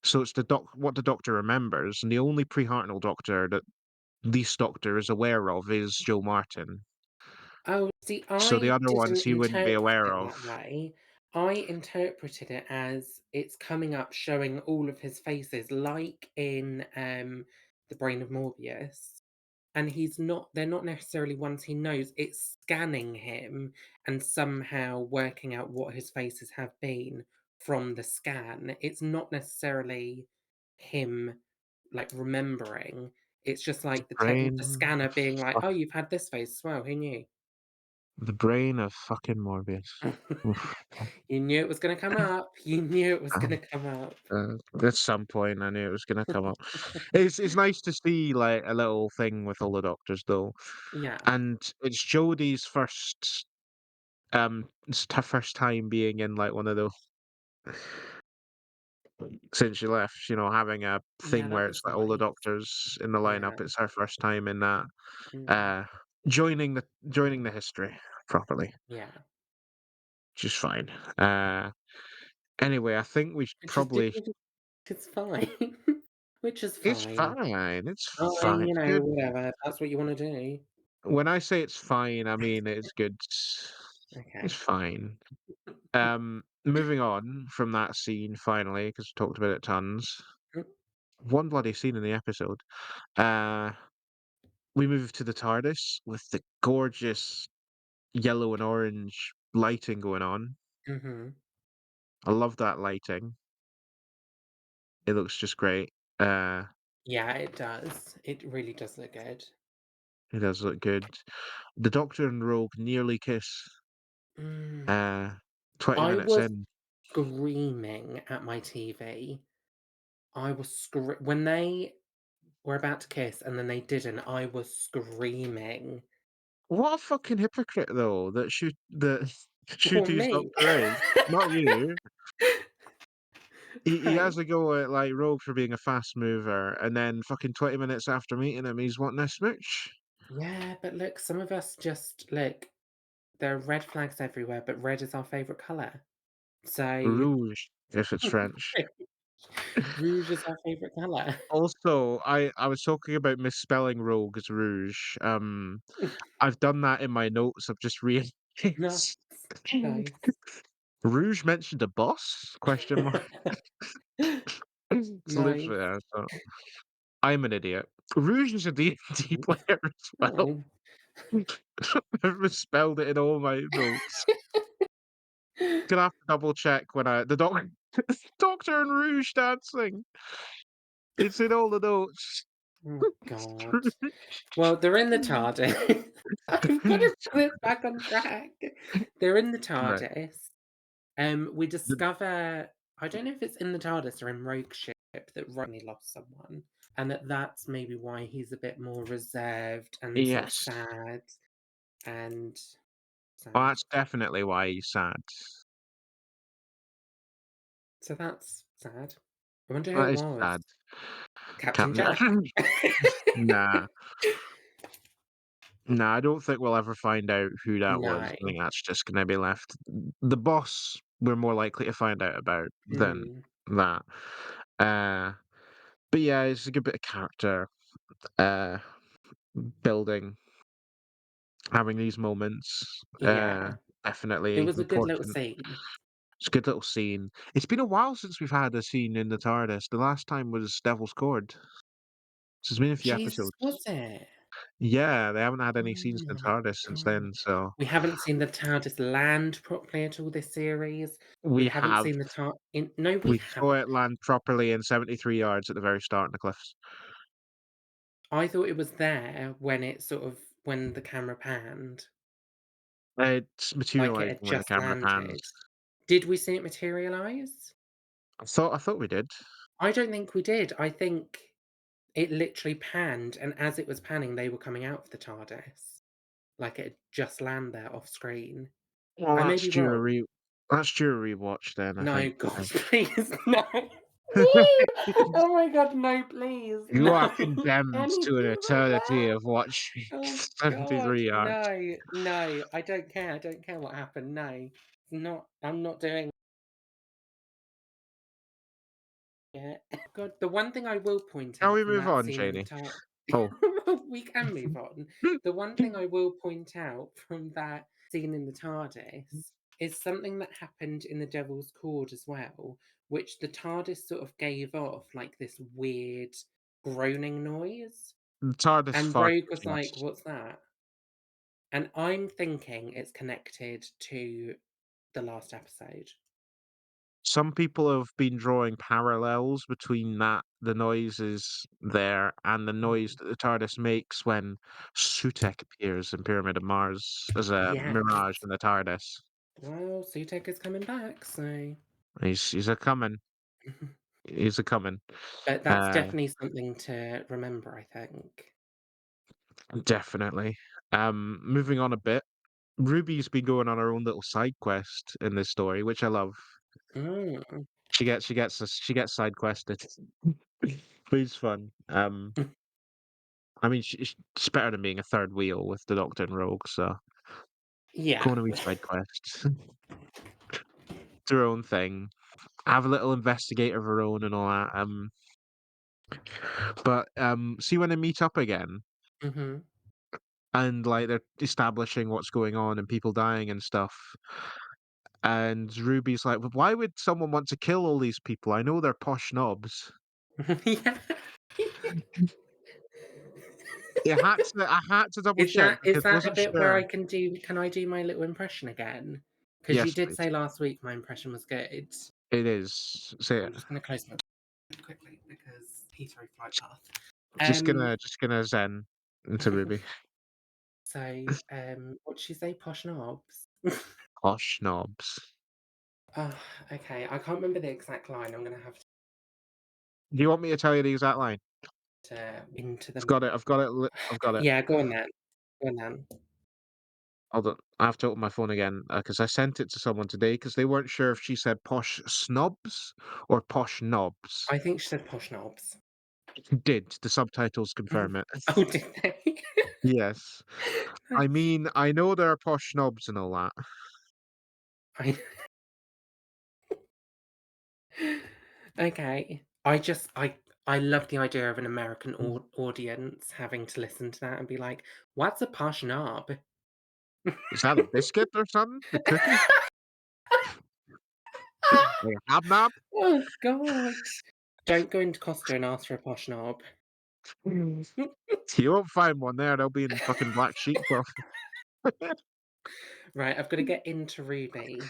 So it's what the Doctor remembers, and the only pre-Hartnell Doctor that this Doctor is aware of is Joe Martin. Oh, see, So the I other ones didn't he wouldn't be interpret aware it of. that way. I interpreted it as it's coming up showing all of his faces, like in, The Brain of Morbius, and they're not necessarily ones he knows, it's scanning him and somehow working out what his faces have been from the scan. It's not necessarily him, like, remembering, it's just The like the brain scanner of being like, fuck "Oh, you've had this face as well, who knew?" the brain of fucking Morbius. Oof. You knew it was gonna come up. You knew it was Um, gonna come up. at some point, I knew it was gonna come up. It's nice to see, like, a little thing with all the Doctors, though, Yeah. and it's Jodie's first time being in, like, one of those since she left, having a Yeah, thing that where it's, was like, all the nice. Doctors in the Yeah. lineup. It's her first time in that, Mm. uh, joining the history properly, Yeah. which is fine. Anyway, I think we should Which is probably which is fine. Which is it's fine. fine, it's Fine, fine, it's good. whatever, if that's what you wanna do. When I say it's fine, I mean it's good. It's Okay. fine. Moving on from that scene finally, because we talked about it tons. Mm, One bloody scene in the episode. Uh, we move to the TARDIS with the gorgeous yellow and orange lighting going on. mhm. I love that lighting. It looks just great. Uh, Yeah, it does. It really does look good. it does look good. The Doctor and Rogue nearly kiss. Mm. Uh, 20 I minutes was in. screaming at my TV. I was scr when they were about to kiss and then they didn't, I was screaming. What a fucking hypocrite though, that Well, Shooty's me. Doctor is. Not you. He Right. has a go at, like, Rogue for being a fast mover, and then fucking 20 minutes after meeting him, he's wanting a smooch. Yeah, but look, some of us just look, there are red flags everywhere, but red is our favourite colour. So Rouge, if it's French. rouge is our favourite colour. Also, I was talking about misspelling Rogue as Rouge. I've done that in my notes. I've just realized. Nice, nice. Rouge mentioned a boss? Question mark. It's Nice. literally so I'm an idiot. Rouge is a D&D player as well. Oh. I've misspelled it in all my notes. Gonna have to double check when the Doctor and Rouge dancing. It's in all the notes. Oh god. Well, they're in the TARDIS. I'm gonna put it back on track. They're in the Right. TARDIS. We The discover, I don't know if it's in the TARDIS or in Rogue Ship, that Rodney lost someone, and that's maybe why he's a bit more reserved and sort of yes. sad and Well, sad. that's definitely why he's sad. So that's sad. I wonder who That it is was. sad. Captain Can't Jack. Nah. Nah, I don't think we'll ever find out who that was. No. I think that's just gonna be left the boss, we're more likely to find out about than Mm. that. Uh, but yeah, it's a good bit of character, uh, building, having these moments, Yeah. It definitely was a good little important. scene. It's a good little scene. It's been a while since we've had a scene in the TARDIS. The last time was Devil's Cord. So it's been a few Jesus, was episodes. it? Yeah, they haven't had any scenes Oh in the my TARDIS since god. then, so We haven't seen the TARDIS land properly at all this series. We we haven't have. seen the TAR in no, we We saw haven't. it land properly in 73 yards at the very start in the cliffs. I thought it was there when it sort of when the camera panned, It's like it materializing had when the just camera pans. landed. Did we see it materialize? I thought we did. I don't think we did. I think it literally panned, and as it was panning, they were coming out of the TARDIS. Like it had just landed there off screen. Well, I may be wrong. that's due a rewatch then, I No, think. God, please, no. Oh my God, no, please, You no. are condemned to an Anything like eternity that? of watching Oh God, 73 yards. no, no. I don't care. I don't care what happened. No, it's not. I'm not doing it. God, the one thing I will point Shall out we from move that on, scene in the Janey? tar Oh. we can move on. The one thing I will point out from that scene in the TARDIS is something that happened in the Devil's Cord as well, which the TARDIS sort of gave off like this weird groaning noise, The TARDIS and far Rogue too was like, fast. "What's that?" And I'm thinking it's connected to the last episode. Some people have been drawing parallels between the noises there, and the noise Mhm. that the TARDIS makes when Sutekh appears in Pyramid of Mars as a Yes. mirage in the TARDIS. Well, Sutek is coming back, so He's a coming. He's a coming. but that's Uh, definitely something to remember, I think. definitely. Moving on a bit. Ruby's been going on her own little side quest in this story, which I love. Mm. She gets side quested. But it's fun. I mean, it's better than being a third wheel with the Doctor and Rogue, so go Yeah. on a wee side quest. Do her own thing. Have a little investigator of her own and all that. But see when they meet up again Mhm. and like they're establishing what's going on and people dying and stuff. And Ruby's like, "Well, why would someone want to kill all these people? I know they're posh knobs." Yeah. I had to double check Is because I that a wasn't bit where sure. I can I do my little impression again? Because you Yes, did please. say last week my impression was good. It is. Say it. I'm just gonna close my quickly because Heathrow flight path. Just Um, gonna just gonna zen into Ruby. so, what'd she say? Posh knobs? Posh knobs. Oh, okay, I can't remember the exact line, I'm gonna have to Do you want me to tell you the exact line? into I've them. got it. I've got it. I've got it. Yeah, go on then. Go on then. Hold on. I have to open my phone again because I sent it to someone today because they weren't sure if she said posh snobs or posh knobs. I think she said posh knobs. Did the subtitles confirm it? Oh, did they? Yes. I Nice. mean, I know there are posh snobs and all that. I okay. I love the idea of an American audience having to listen to that and be like, "What's a posh knob?" Is that a biscuit or something? A cookie? Like a hobnob? Oh god. Don't go into Costa and ask for a posh knob. You won't find one there. They'll be in fucking black sheep cloth. Right, I've gotta get into Ruby.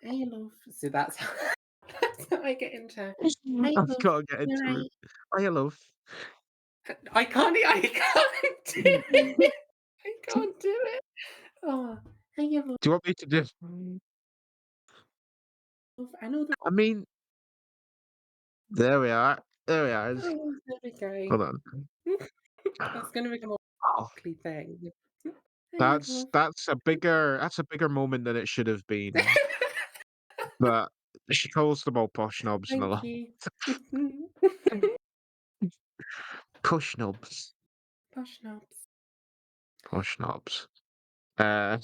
Hey, love. So that's how that's how I get into, "Hey, I've love, got to get you into it. right?" Hiya, love. I can't do it. I can't do it. Oh, "Hey, love, Do you want me to just? I know the." I mean, there we are. There we are. Oh, there we go. Hold on. That's gonna become a Oh, weekly thing. "Hey, that's love." that's a bigger moment than it should have been. But she calls them all posh knobs and a Thank lot. you. Push knobs. Posh knobs. Posh knobs. Uh,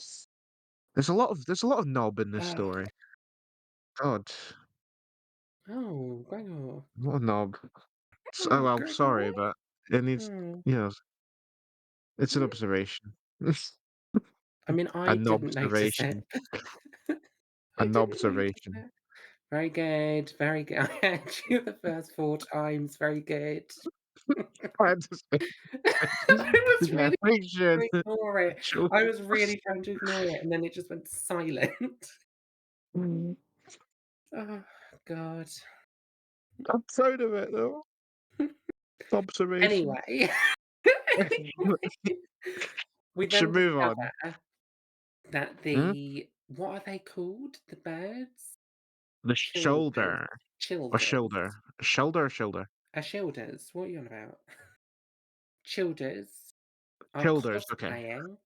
there's a lot of knob in this Oh, story. God, oh, Gregor. what a knob. Oh Oh, well, Gregor. sorry, but it needs, Oh. you know, it's an observation. I mean, I An didn't notice it. observation. I An didn't notice observation. it. Very good, very good. I heard you the first 4 times. Very good. I had to say, I was yeah, really make sure trying to that ignore it. show. I was really trying to ignore it, and then it just went silent. Oh, God. I'm proud of it though. Observation. Anyway, we then Should move on. discover that Hmm? what are they called? The birds? The Childers. shoulder or Childers. shoulder, shoulder or shoulder. Shielders. What are you on about? Childers are Shoulders. Okay. cosplaying,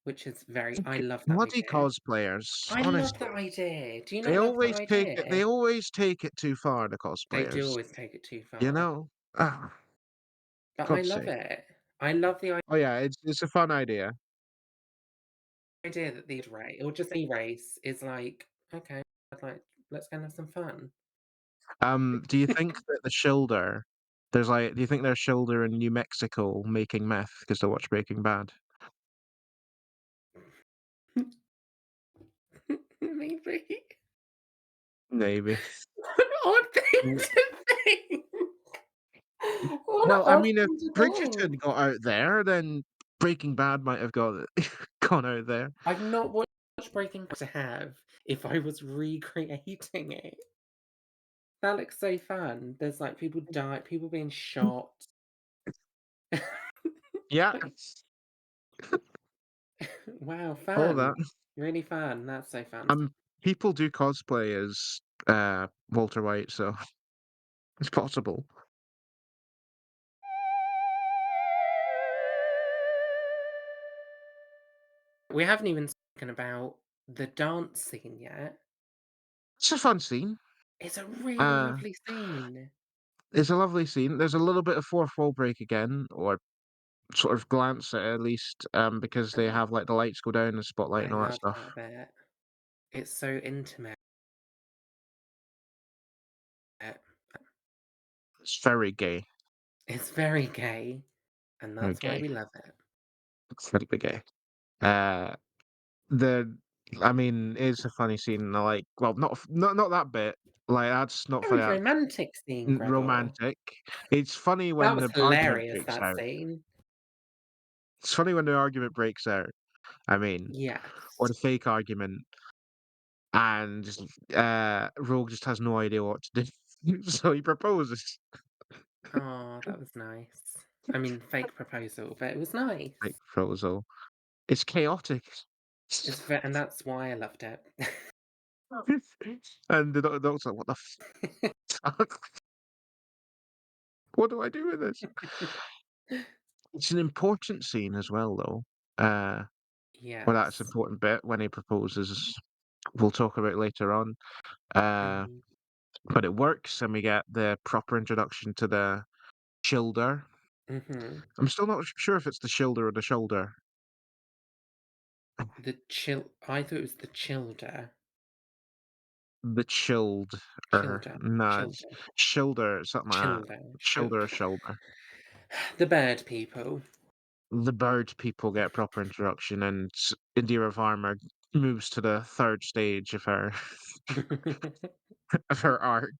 which is very I love that Bloody idea. cosplayers, I love honestly. that idea. Do you They not love that always take it they idea? always take it too far, the They do cosplayers, always take it too you far, know? Ah, but I God's love sake. it. I love the Oh, yeah, it's a fun idea. idea that the race or just any race is like, "Okay, I'd like let's go and have some fun." Do you think that the shoulder do you think there's shoulder in New Mexico making meth because they watch Breaking Bad? Maybe. Maybe. What an odd thing Mm. to think. What an Well, I odd mean, if thing to think. Bridgerton got out there, then Breaking Bad might have got gone out there. I've not watched Breaking Bad to have if I was recreating it. That looks so fun. There's, like, people being shot. Yeah, Wow, all that. fun. Really fun. That's so fun. People do cosplay as, Walter White, so it's possible. We haven't even spoken about the dance scene yet. It's a fun scene. It's a really Uh, lovely scene. it's a lovely scene. There's a little bit of fourth wall break again, or sort of glance at least, because they have, like, the lights go down, the spotlight I and all that love stuff. that bit. It's so intimate. It's very gay, It's very gay, and very that's why gay. we love it. It's very gay. Uh, the I mean, it's a funny scene, and I like well, not that bit. Like, that's not funny, Very that's romantic scene, Gregor. romantic. It's funny That when was the argument hilarious, breaks that out. scene. It's funny when the argument breaks out, I mean, or Yes. the fake argument, and Rogue just has no idea what to do, so he proposes. Oh, that was nice. I mean, fake proposal, but it was Fake nice. proposal. It's chaotic. And that's why I loved it. And the dog's like, "What the fuck? What do I do with this?" It's an important scene as well, though. Well, that's an Yes. important bit when he proposes. We'll talk about later on. Uh, Mhm. but it works, and we get the proper introduction to the Childer. Mhm. I'm still not sure if it's the Shilder or the Shoulder. I thought it was the Childer. The Chilled, or Childer. no, it's Childer. Shilder, something like that. Childer. Shoulder or Shoulder. The bird people. The bird people get proper introduction, and Indira Varma moves to the third stage of her of her arc,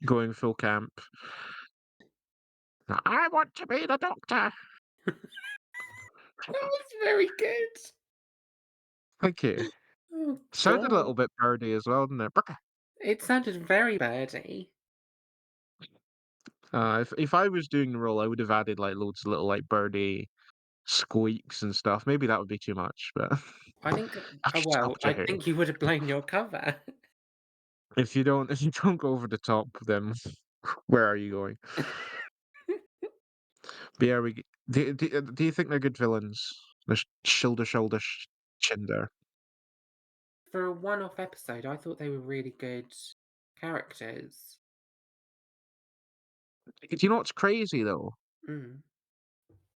going full camp. I want to be the Doctor. That was very good. Thank you. Oh Sounded a god. little bit birdy as well, didn't it? Brrrr. It sounded very birdy. If I was doing the role, I would have added like loads of little like birdie squeaks and stuff. Maybe that would be too much, but I think it's up well, to I who. think you would have blown your cover. If you don't go over the top, then where are you going? But yeah, do you think they're good villains? The shoulder Chinder. For a one-off episode, I thought they were really good characters. Do you know what's crazy though? Mm.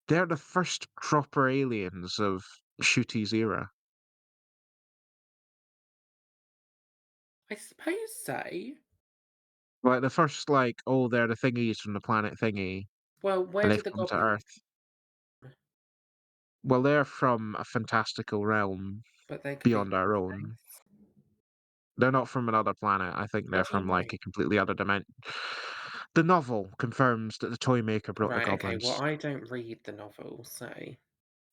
They're the first proper aliens of Shooty's era. I suppose so. Like the first, like, oh, they're the thingies from the planet thingy, Well, where and did they've the come to goblins Earth. Well, they're from a fantastical realm but they could be beyond our from own. space. They're not from another planet. I think they're How do you from know? like a completely other dimension. The novel confirms that the toy maker brought the Right, okay, well, goblins. I don't read the novel, so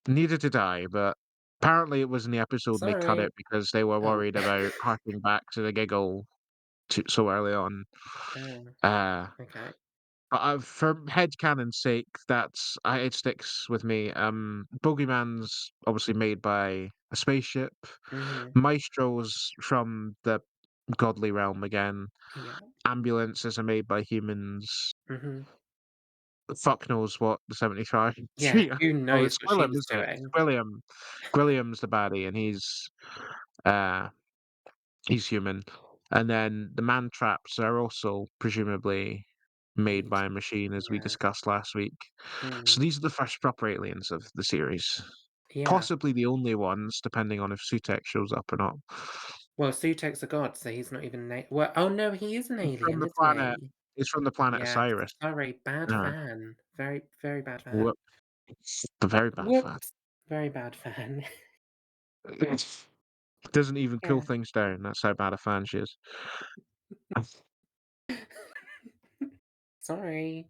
Neither did I, but apparently it was in the episode and they cut sorry. it because they were Oh. worried about harking back to the giggle so early on. Oh, Uh, okay. but for headcanon's sake, it sticks with me. Bogeyman's obviously made by a spaceship. Mhm. Maestro's from the godly realm again. Yeah. Ambulances are made by humans. Mhm. Fuck knows what the 75 Yeah, tree. who Oh, knows it's what she Gwillem, was isn't it? It's doing? Gwilliam. Gwilliam's the baddie, and uh he's human. And then the man traps are also presumably made Made. by a machine, as we Yeah. discussed last week. So Mm. these are the first proper aliens of the series. Yeah. Possibly the only ones, depending on if Sutek shows up or not. Well, Sutek's a god, so he's not even well, oh, no, he is an He's from alien, the isn't planet. he? He's from the planet Yes. Osiris. Sorry, bad Uh, fan. Very, very bad fan. whoop. A very bad fan. Whoops. Very bad fan. Doesn't even cool Yeah. things down. That's how bad a fan she is. Sorry.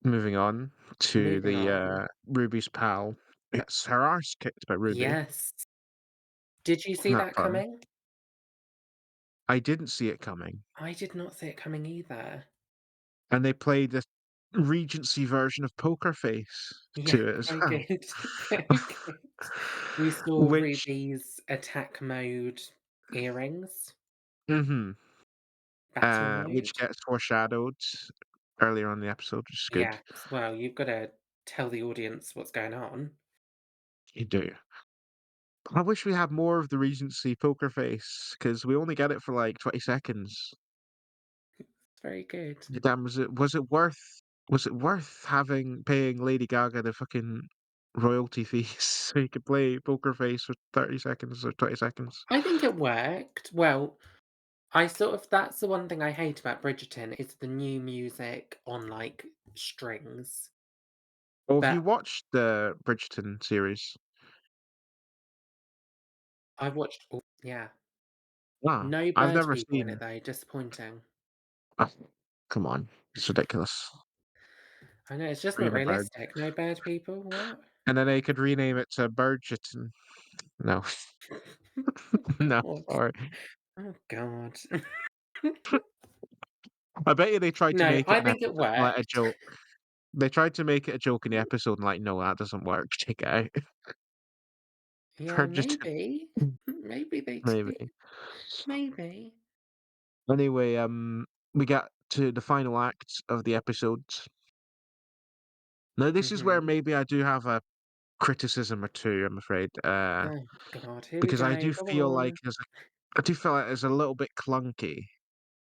Moving on to Moving the on. Ruby's pal. Gets her arse kicked by Ruby. Yes. Did you see Not that fun. coming? I didn't see it coming. I did not see it coming either. And they played the Regency version of Poker Face Yeah, to it as very well. good. Very good. We saw Which Ruby's attack mode earrings, mhm, battle which mode. gets foreshadowed earlier on in the episode, which is good. Yes, well, you've gotta tell the audience what's going on. You do. I wish we had more of the Regency Poker Face because we only get it for like 20 seconds. It's very good. Damn, was it worth having paying Lady Gaga the fucking royalty fees so you could play Poker Face for 30 seconds or 20 seconds? I think it worked. Well, I sort of that's the one thing I hate about Bridgerton is the new music on, like, strings. Well, have you But watched the Bridgerton series? I've watched all yeah. Ah, No I've bird never people in it seen. though, disappointing. Ah, come on, it's ridiculous. I know, it's just not Being a bird. realistic. No bird people, what? And then they could rename it to Birdgerton. No, no, God. sorry. Oh god. I bet you they tried to No, make it I think it like a worked. joke. They tried to make it a joke in the episode and like, no, that doesn't work. Take it out. Yeah, For just maybe. Maybe they do. maybe. Maybe. Anyway, we get to the final act of the episode. Now, this is where Mhm. maybe I do have a criticism or two, I'm afraid, Oh god, here we because go. Go on. I do feel like it's a little bit clunky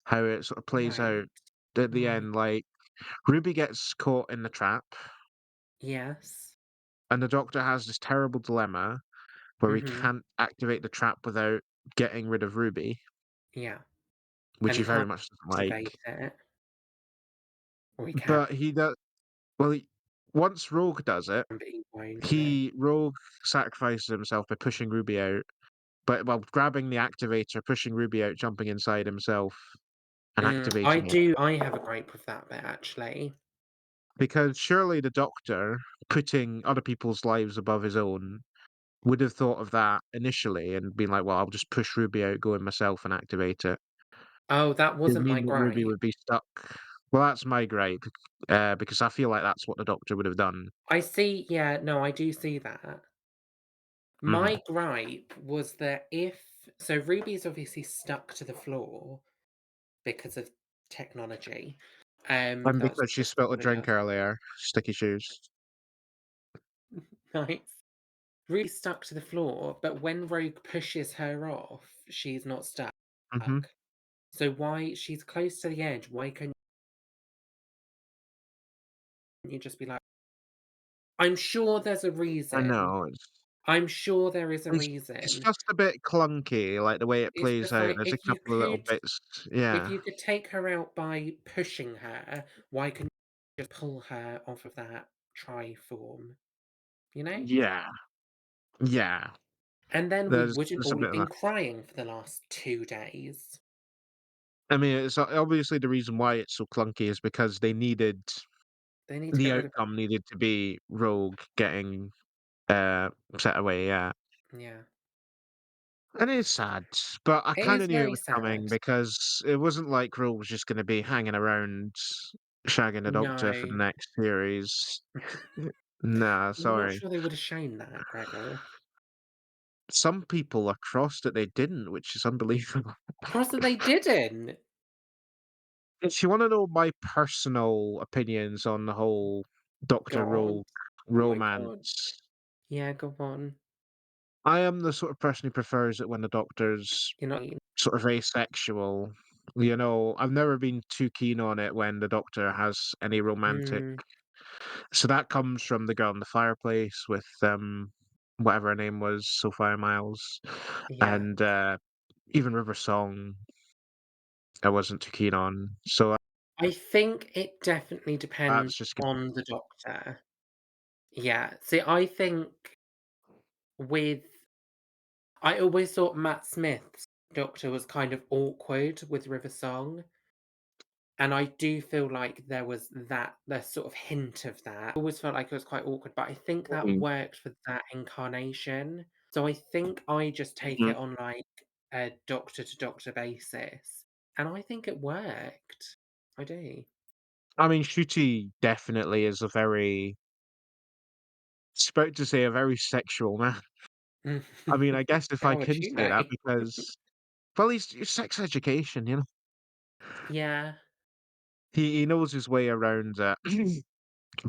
how it sort of plays out Right. at the Right. end. Like Ruby gets caught in the trap, Yes. and the Doctor has this terrible dilemma where he Mhm. can't activate the trap without getting rid of Ruby, Yeah. which And he he very can't much doesn't activate like. it. Or he can, But he does. Well, once Rogue does it, but he won't, will he? he Rogue sacrifices himself by pushing Ruby out, but while grabbing the activator, pushing Ruby out, jumping inside himself, and activating it. I have a gripe with that bit, actually. Because surely the Doctor, putting other people's lives above his own, would have thought of that initially and been like, "Well, I'll just push Ruby out, go in myself, and activate it." Oh, that It would wasn't my mean that Ruby gripe. would be stuck. Well, that's my gripe, because I feel like that's what the Doctor would have done. I see, yeah, no, I do see that. Mhm. My gripe was that if so Ruby's obviously stuck to the floor because of technology. And That's because she just spilt a what it drink does. earlier, sticky shoes. Nice. Ruby's stuck to the floor, but when Rogue pushes her off, she's not stuck. Mhm. So why she's close to the edge, why couldn't you just be like, I'm sure there's a I reason. know, I'm sure there is a it's reason. just a bit clunky, like, the way it It's plays just out. like There's a couple of little bits. if Yeah. you could take her out by pushing her, why couldn't you just pull her off of that triform, you know? Yeah. Yeah. And then we wouldn't There's a all bit have of that. been crying for the last 2 days. I mean, it's obviously the reason why it's so clunky is because They need to the get rid of outcome needed to be Rogue getting, uh, set away, yeah. yeah. And it's sad, but I It kinda is knew it very was sad. coming because it wasn't like Rogue was just gonna be hanging around shagging the Doctor for the No. next series. Nah, I'm not sorry. sure they would have shown that, Gregor. Some people are crossed that they didn't, which is unbelievable. Cross that they didn't! If you wanna know my personal opinions on the whole Doctor God. Rogue Oh my god. romance, Yeah, go on. I am the sort of person who prefers it when the Doctor's You know. sort of asexual. You know, I've never been too keen on it when the Doctor has any romantic. Mm, So that comes from The Girl in the Fireplace with, whatever her name was, Sophia Myles, yeah. and, even River Song, I wasn't too keen on. So I think it definitely that's depends just gonna. on the Doctor. Yeah. See, I think with I always thought Matt Smith's Doctor was kind of awkward with River Song, and I do feel like the sort of hint of that. I always felt like it was quite awkward, but I think that Mhm, worked for that incarnation. So I think I just take mhm. it on, like, a doctor to doctor basis, and I think it worked. I do. I mean, Ncuti definitely is a very about to say a very sexual man. I mean, I guess if I How would can you say know? that because, well, he's sex education, you know? Yeah. He knows his way around,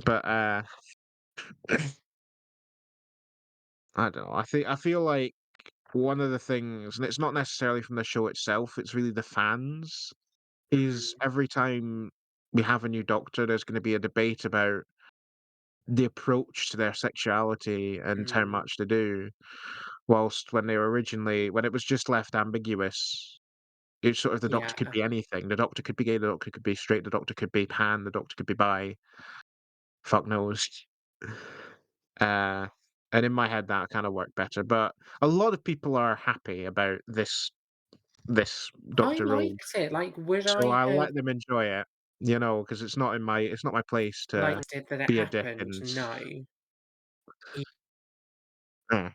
but, I don't know, I feel like one of the things, and it's not necessarily from the show itself, it's really the fans, is Mm, every time we have a new Doctor, there's gonna be a debate about the approach to their sexuality and how mm, much they do, whilst when it was just left ambiguous, it's sort of the Doctor could yeah. be anything. The Doctor could be gay, the Doctor could be straight, the Doctor could be pan, the Doctor could be bi, fuck knows. Uh, and in my head, that kinda worked better, but a lot of people are happy about this I Doctor Rogue, liked it, like, would so I I'll have, let them enjoy it, you know, because it's not my place to liked it that it be a dick happened? and No. E eh,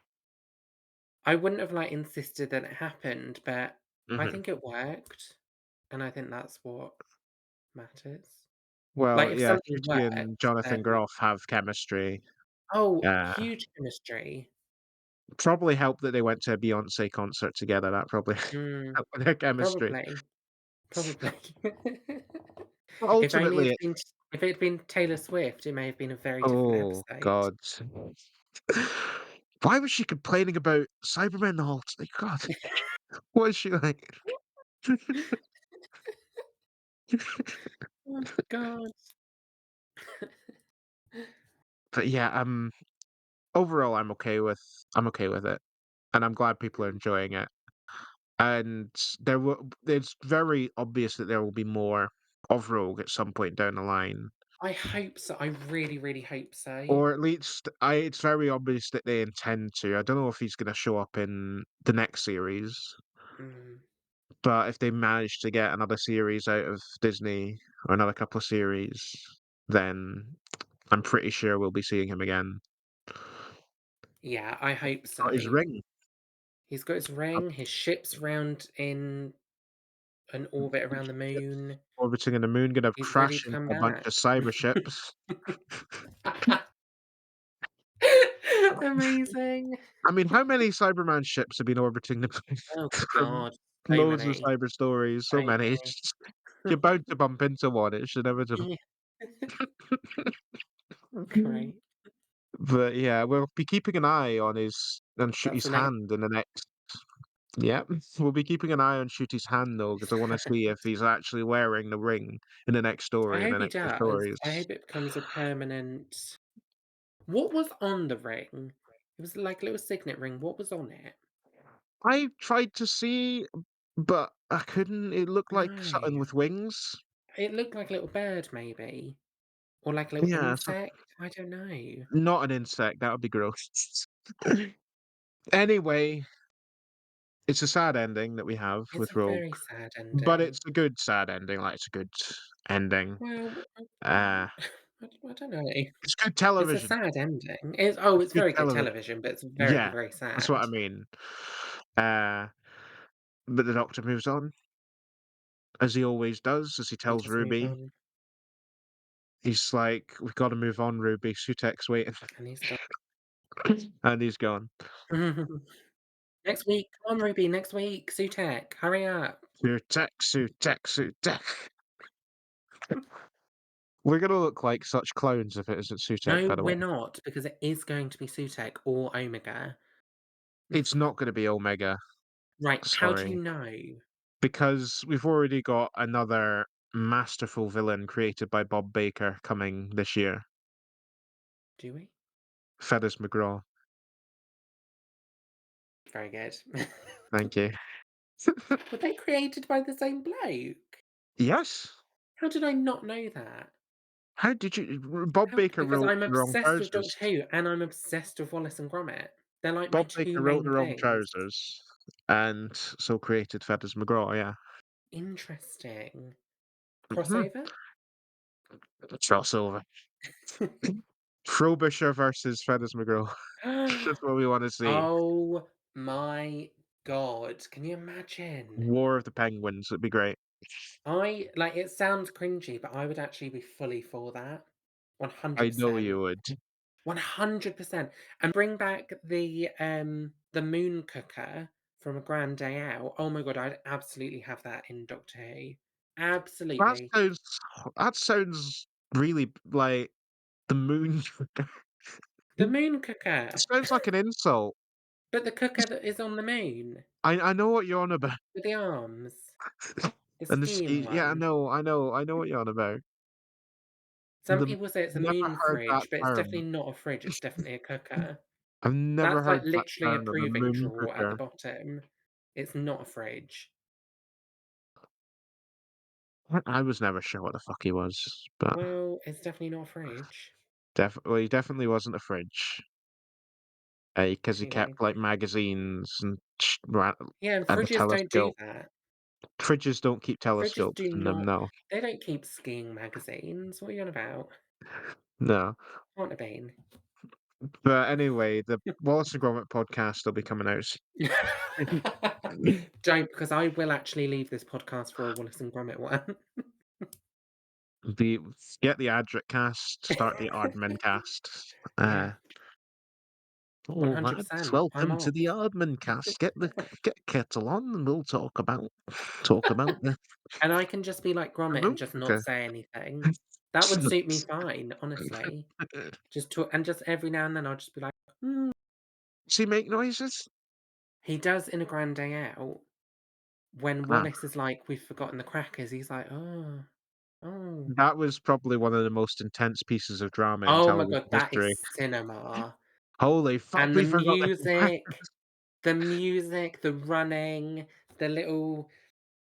I wouldn't have, like, insisted that it happened, but I mhm. think it worked, and I think that's what matters. Like, Well, if yeah, something Ncuti works, and then Jonathan Groff have chemistry. oh, Uh, huge chemistry. Probably helped that they went to a Beyoncé concert together, that probably Mm, helped with their chemistry. probably, probably. But If only ultimately, it's been if it'd been Taylor Swift, it may have been a very different oh episode. god. Why was she complaining about Cybermen the whole time? God, what is she like? Oh god. But yeah, overall, I'm okay with it, and I'm glad people are Mm. enjoying it. And it's very obvious that there will be more of Rogue at some point down the line, I hope so. I really, really hope so. or at least it's very obvious that they intend to. I don't know if he's going to show up in the next series, Mm. but if they manage to get another series out of Disney or another couple of series, then I'm pretty sure we'll be seeing him again. Yeah, I hope Got his so. ring. He's got his ring, his ship's round in an orbit around the moon. Orbiting in the moon, gonna He's ready crash to into come a bunch back. of cyber ships. Amazing. I mean, how many Cyberman ships have been orbiting the moon Oh from god, so loads of many, cyber stories? so So many. many. You're bound to bump into one. It's inevitable. Yeah, great. But yeah, we'll be keeping an eye on That's Shooty's the next hand in the next. Yeah, we'll be keeping an eye on Shooty's hand though, because I want to see if he's actually wearing the ring in the next I story, in hope the he next two does. stories. I hope it becomes a permanent. What was on the ring? It was like a little signet ring. What was on it? I tried to see, but I couldn't. It looked like something No. with wings. It looked like a little bird maybe, or like a little Yeah, so insect. I don't know. not an insect. That would be gross. Anyway, it's a sad ending that we have It's with a Rogue, very sad but it's ending. a good sad ending. Like it's a good ending. Well, Uh, I don't know. it's good It's a television. sad ending. It's It's good very good television. television, but it's very, Yeah, very that's what I sad. mean. Uh, but the Doctor moves on as he always does, as he He tells does move Ruby. on, He's like, "We've got to move on, Ruby. Sutek's waiting," and he's done. and he's gone. Next week, come on, Ruby, next week, Sutek, hurry up. Sutek, Sutek, Sutek. We're gonna look like such clowns if it isn't Sutek, No, by the way. we're not, because it is going to be Sutek or Omega. It's not gonna be Omega, Right, how do you sorry. know? Because we've already got another masterful villain created by Bob Baker coming this year. Do we? Feathers McGraw. Very good. Thank you. Were they created by the same bloke? Yes. How did I not know that? How did you Bob How Baker because wrote I'm The Wrong obsessed with Trousers. Doctor Who, and I'm obsessed with Wallace and Gromit. They're like my Bob Baker 2 wrote main The Wrong things. Trousers, and so created Feathers McGraw, yeah. Interesting. Mhm. Crossover? Crossover. Frobisher versus Feathers McGraw. That's what we wanna see. Oh my god, can you imagine? War of the Penguins, it'd be great. I like, it sounds cringy, but I would actually be fully for that. I know 100%. you would. 100%. And bring back the moon cooker from A Grand Day Out. Oh my god, I'd absolutely have that in Doctor Who. That Absolutely. sounds that sounds really like the moon. The moon It cooker! sounds like an insult. But the cooker that is on the moon I know what you're on about. with the arms. The And the steam ski yeah, one. I know what you're on about. Some The people say it's a never moon heard that fridge, but it's definitely term. not a fridge, it's definitely a cooker. I've never That's, like, heard that literally a term of a proving moon drawer at the cooker. bottom. It's not a fridge. I was never sure what the fuck he was, but Well, it's definitely not a fridge. he definitely wasn't a fridge. Because he Anyway. kept, like, magazines and Yeah, and and a fridges don't do telescope. that. Fridges don't keep Fridges telescopes do in them, not no. they don't keep skiing magazines. What are you on about? No. Can't have been. But anyway, the Wallace and Gromit podcast will be coming out soon. Don't, because I will actually leave this podcast for a Wallace and Gromit one. The Get the Adric cast, start the Aardman cast. Yeah. Oh, lads, 100%. I'm welcome to off. the Aardman cast. Get kettle on, and we'll talk about the And I can just be like Gromit and just not America. say anything. That would suit me fine, honestly. Just every now and then I'll just be like, "Hmm." Does he make noises? He does in A Grand Day Out. When Ah, Wallace is like, "We've forgotten the crackers," he's like, "Oh, oh." that was probably one of the most intense pieces of drama in Oh my television god, that is history. cinema. Holy fuck, And we forgot the the music, the running, the little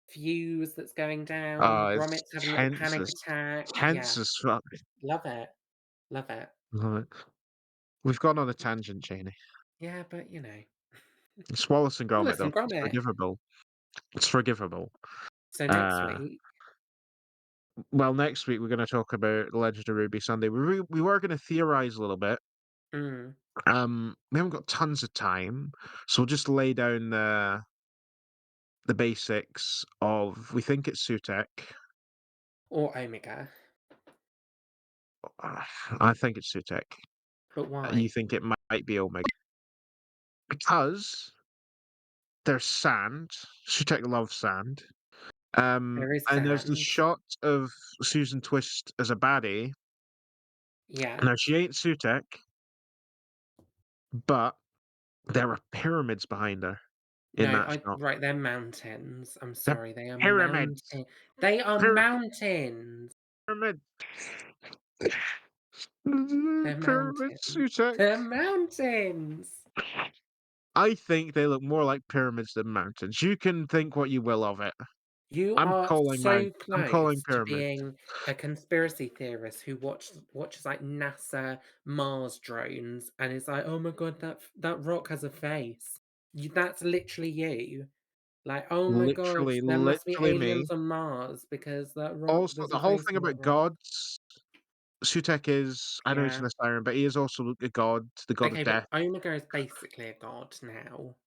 fuse that's going down, Oh, it's Gromit's having a little tense panic as attack. tense Yeah, as fuck. love it, love it. Love it. We've gone on a tangent, Janie. Yeah, but, you know. It's Wallace and Well, Gromit, listen, though. It's Gromit. forgivable. It's forgivable. So next Uh, week well, next week we're gonna talk about The Legend of Ruby Sunday. We were gonna theorize a little bit. mm, We haven't got tons of time, so we'll just lay down the basics of we think it's Sutek. or Omega. Uh, I think it's Sutek. But You why? think it might be Omega because there's sand. Sutek loves sand. There is And there's the sand. shot of Susan Twist as a baddie. Yeah. Now she ain't Sutek, but there are pyramids behind her in No, that I shot. right, they're mountains. I'm They're sorry, they are pyramids. they are Pyra- mountains. Pyramid. They're Pyramid mountains. Sutek. They're mountains. I think they look more like pyramids than mountains. You can think what you will of it. You I'm are calling so I'm calling close to pyramids. being a conspiracy theorist who watches like NASA Mars drones and is like, "Oh my god, that rock has a face." That's literally you. Like, "Oh my god, there must be Literally me. aliens on Mars because that rock Also, there's the a whole face thing on that about rock." gods, Sutek is, I know he's Yeah. an Assyrian, but he is also a god, the god of Okay, but death, Omega is basically a god now.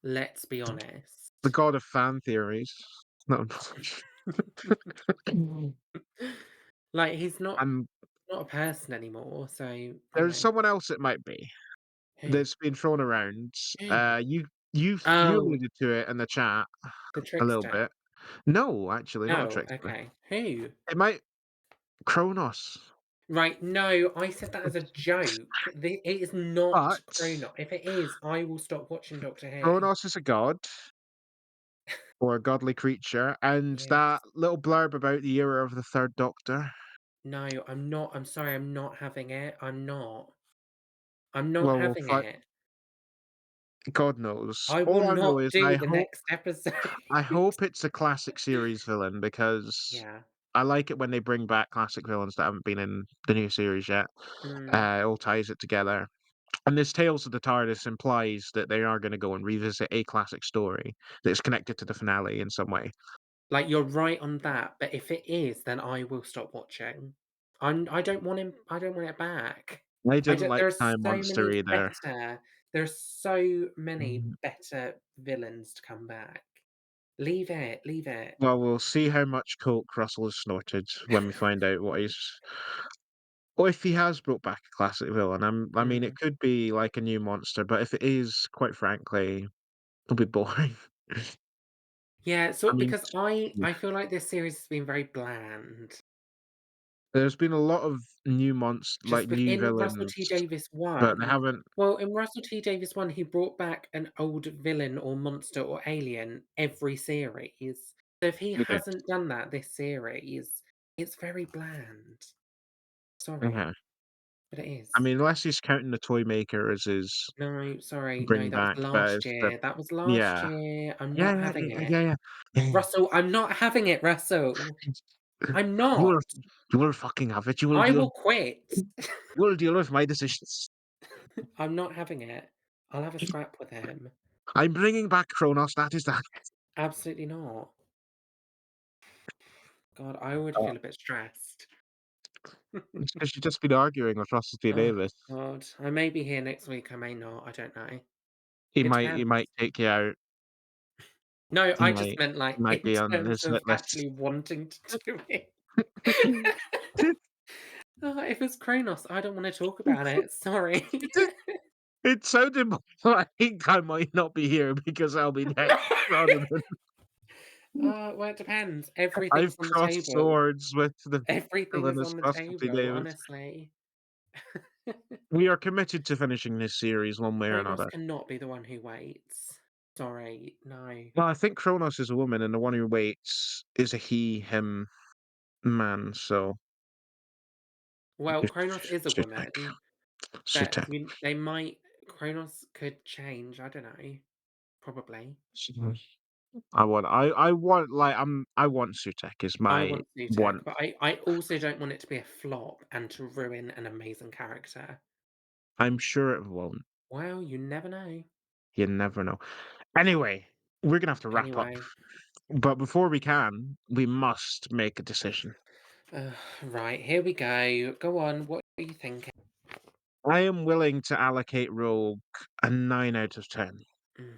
Let's be the honest. god of fan theories. No, Like, he's not and not a person anymore, so, you there's know. someone else it might be Who? that's been thrown around. Who? You Oh, alluded to it in the chat the a little trickster. bit. No, actually, not a Oh, trickster. okay. Who? It might Kronos, Right, no, I said that as a joke. It is not but Chrono. If it is, I will stop watching Doctor Who. Kronos is a god or a godly creature, and that Yes. little blurb about the era of the Third Doctor. No, I'm not. I'm sorry, I'm not having it. I'm not. I'm not Well, we'll having find. it. God knows. I will All I know not is do the next episode. I hope it's a classic series villain because Yeah. I like it when they bring back classic villains that haven't been in the new series yet. Mm. It all ties it together. And this Tales of the TARDIS implies that they are going to go and revisit a classic story that is connected to the finale in some way. Like, you're right on that, but if it is, then I will stop watching. I don't want it back. I I didn't don't like there are Time so Monster many either. better there are so many Mhm. better villains to come back. Leave it, leave it. Well, we'll see how much coke Russell has snorted when we find out what he's. Or if he has brought back a classic villain. I mean, it Mm. could be like a new monster, but if it is, quite frankly, it'll be boring. Yeah, I so mean, because I feel like this series has been very bland. there's been a lot of Just new in Russell villains, T Davies but they 1 haven't. well, in Russell T Davies 1, he brought back an old villain or monster or alien every series. So if he Okay. hasn't done that this series, it's very bland. Okay. Sorry, but it I is. mean, unless he's counting the toy maker as his No, sorry, no, bring that was back, but last it's the year. That was last yeah. year. I'm Yeah, not yeah, having it. yeah, yeah, yeah. Russell, I'm not having it, Russell. I'm You will not. you will fucking have it. I will quit. You will deal with my decisions. I'm not having it. I'll have a scrap with him. I'm bringing back Kronos, that is that. Absolutely not. God, I would Uh, feel a bit stressed. it's 'cause you've just been arguing with Russell T Oh, Davies. God. I may be here next week, I may not, I don't know. It He depends. might take you out. No, He I just might meant, he like, might in be on terms his of hit list. actually wanting to do it. Oh, if it's Kronos, I don't wanna talk about it, sorry. It sounded more like I might not be here because I'll be next rather than Well, it depends. Everything's I've on the crossed table. swords with the Everything is villainous on the Rusty table, Davis. honestly. We are committed to finishing this series one way or Kronos another. cannot be the one who waits. Sorry, no. Well, I think Kronos is a woman, and the one who waits is a he, him, man, so Well, it's Kronos is a Sutek. woman, but Sutek. they might Kronos could change, I don't know. Probably. I want, like, I want Sutek is I my want Sutek, want. but I also don't want it to be a flop and to ruin an amazing character. I'm sure it won't. Well, you never know. You never know. Anyway, we're gonna have to wrap up. Anyway, But before we can, we must make a decision. right, here we go. Go on, what are you thinking? I am willing to allocate Rogue a 9 out of 10. Mm,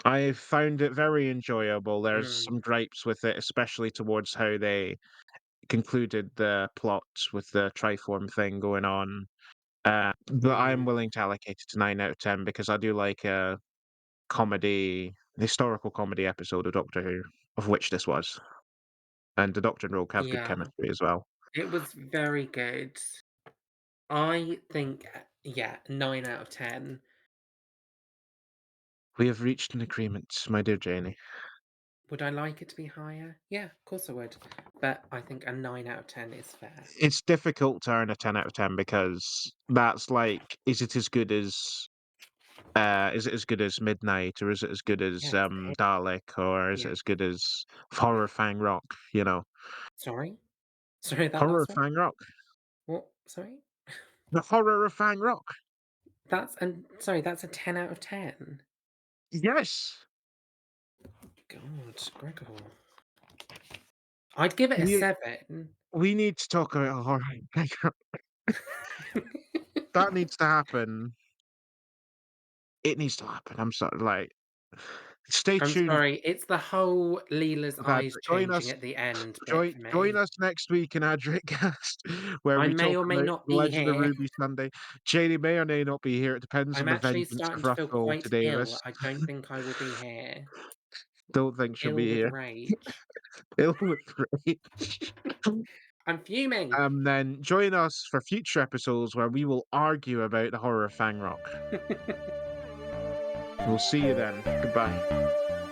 I found it very enjoyable. There's mm, some gripes with it, especially towards how they concluded the plot with the Triform thing going on. But I am mm, willing to allocate it to 9 out of 10 because I do like a historical comedy episode of Doctor Who, of which this was. And the Doctor and Rogue have good yeah, chemistry as well. it was very good. I think, yeah, 9 out of 10. We have reached an agreement, my dear Janie. Would I like it to be higher? Yeah, of course I would. But I think a 9 out of 10 is fair. It's difficult to earn a 10 out of 10 because that's like, is it as good as Midnight, or is it as good as, Yes, it Dalek, or is it yeah, as good as yeah. Horror Fang Rock, you know? Sorry? Sorry, that Horror last of one? Fang Rock. What? Sorry? The Horror of Fang Rock. That's a 10 out of 10? Yes. God, Gregor. I'd give it a We 7. we need to talk about Horror of Fang Rock. That needs to happen. It needs to happen. I'm sorry, like, stay I'm tuned sorry, it's the whole Leela's with eyes Adric. changing at the end bit for Join me. us next week in Adricast, where I we may talk or may about not The be Legend of here. Ruby Sunday. Janie may or may not be here. It depends on I'm the actually vengeance of starting to feel Ruffle to quite ill. Davis. I don't think I will be here. Don't think she'll Ill be with here. rage. Ill with rage. I'm fuming. Then join us for future episodes where we will argue about the horror of Fang Rock. We'll see you then. Goodbye.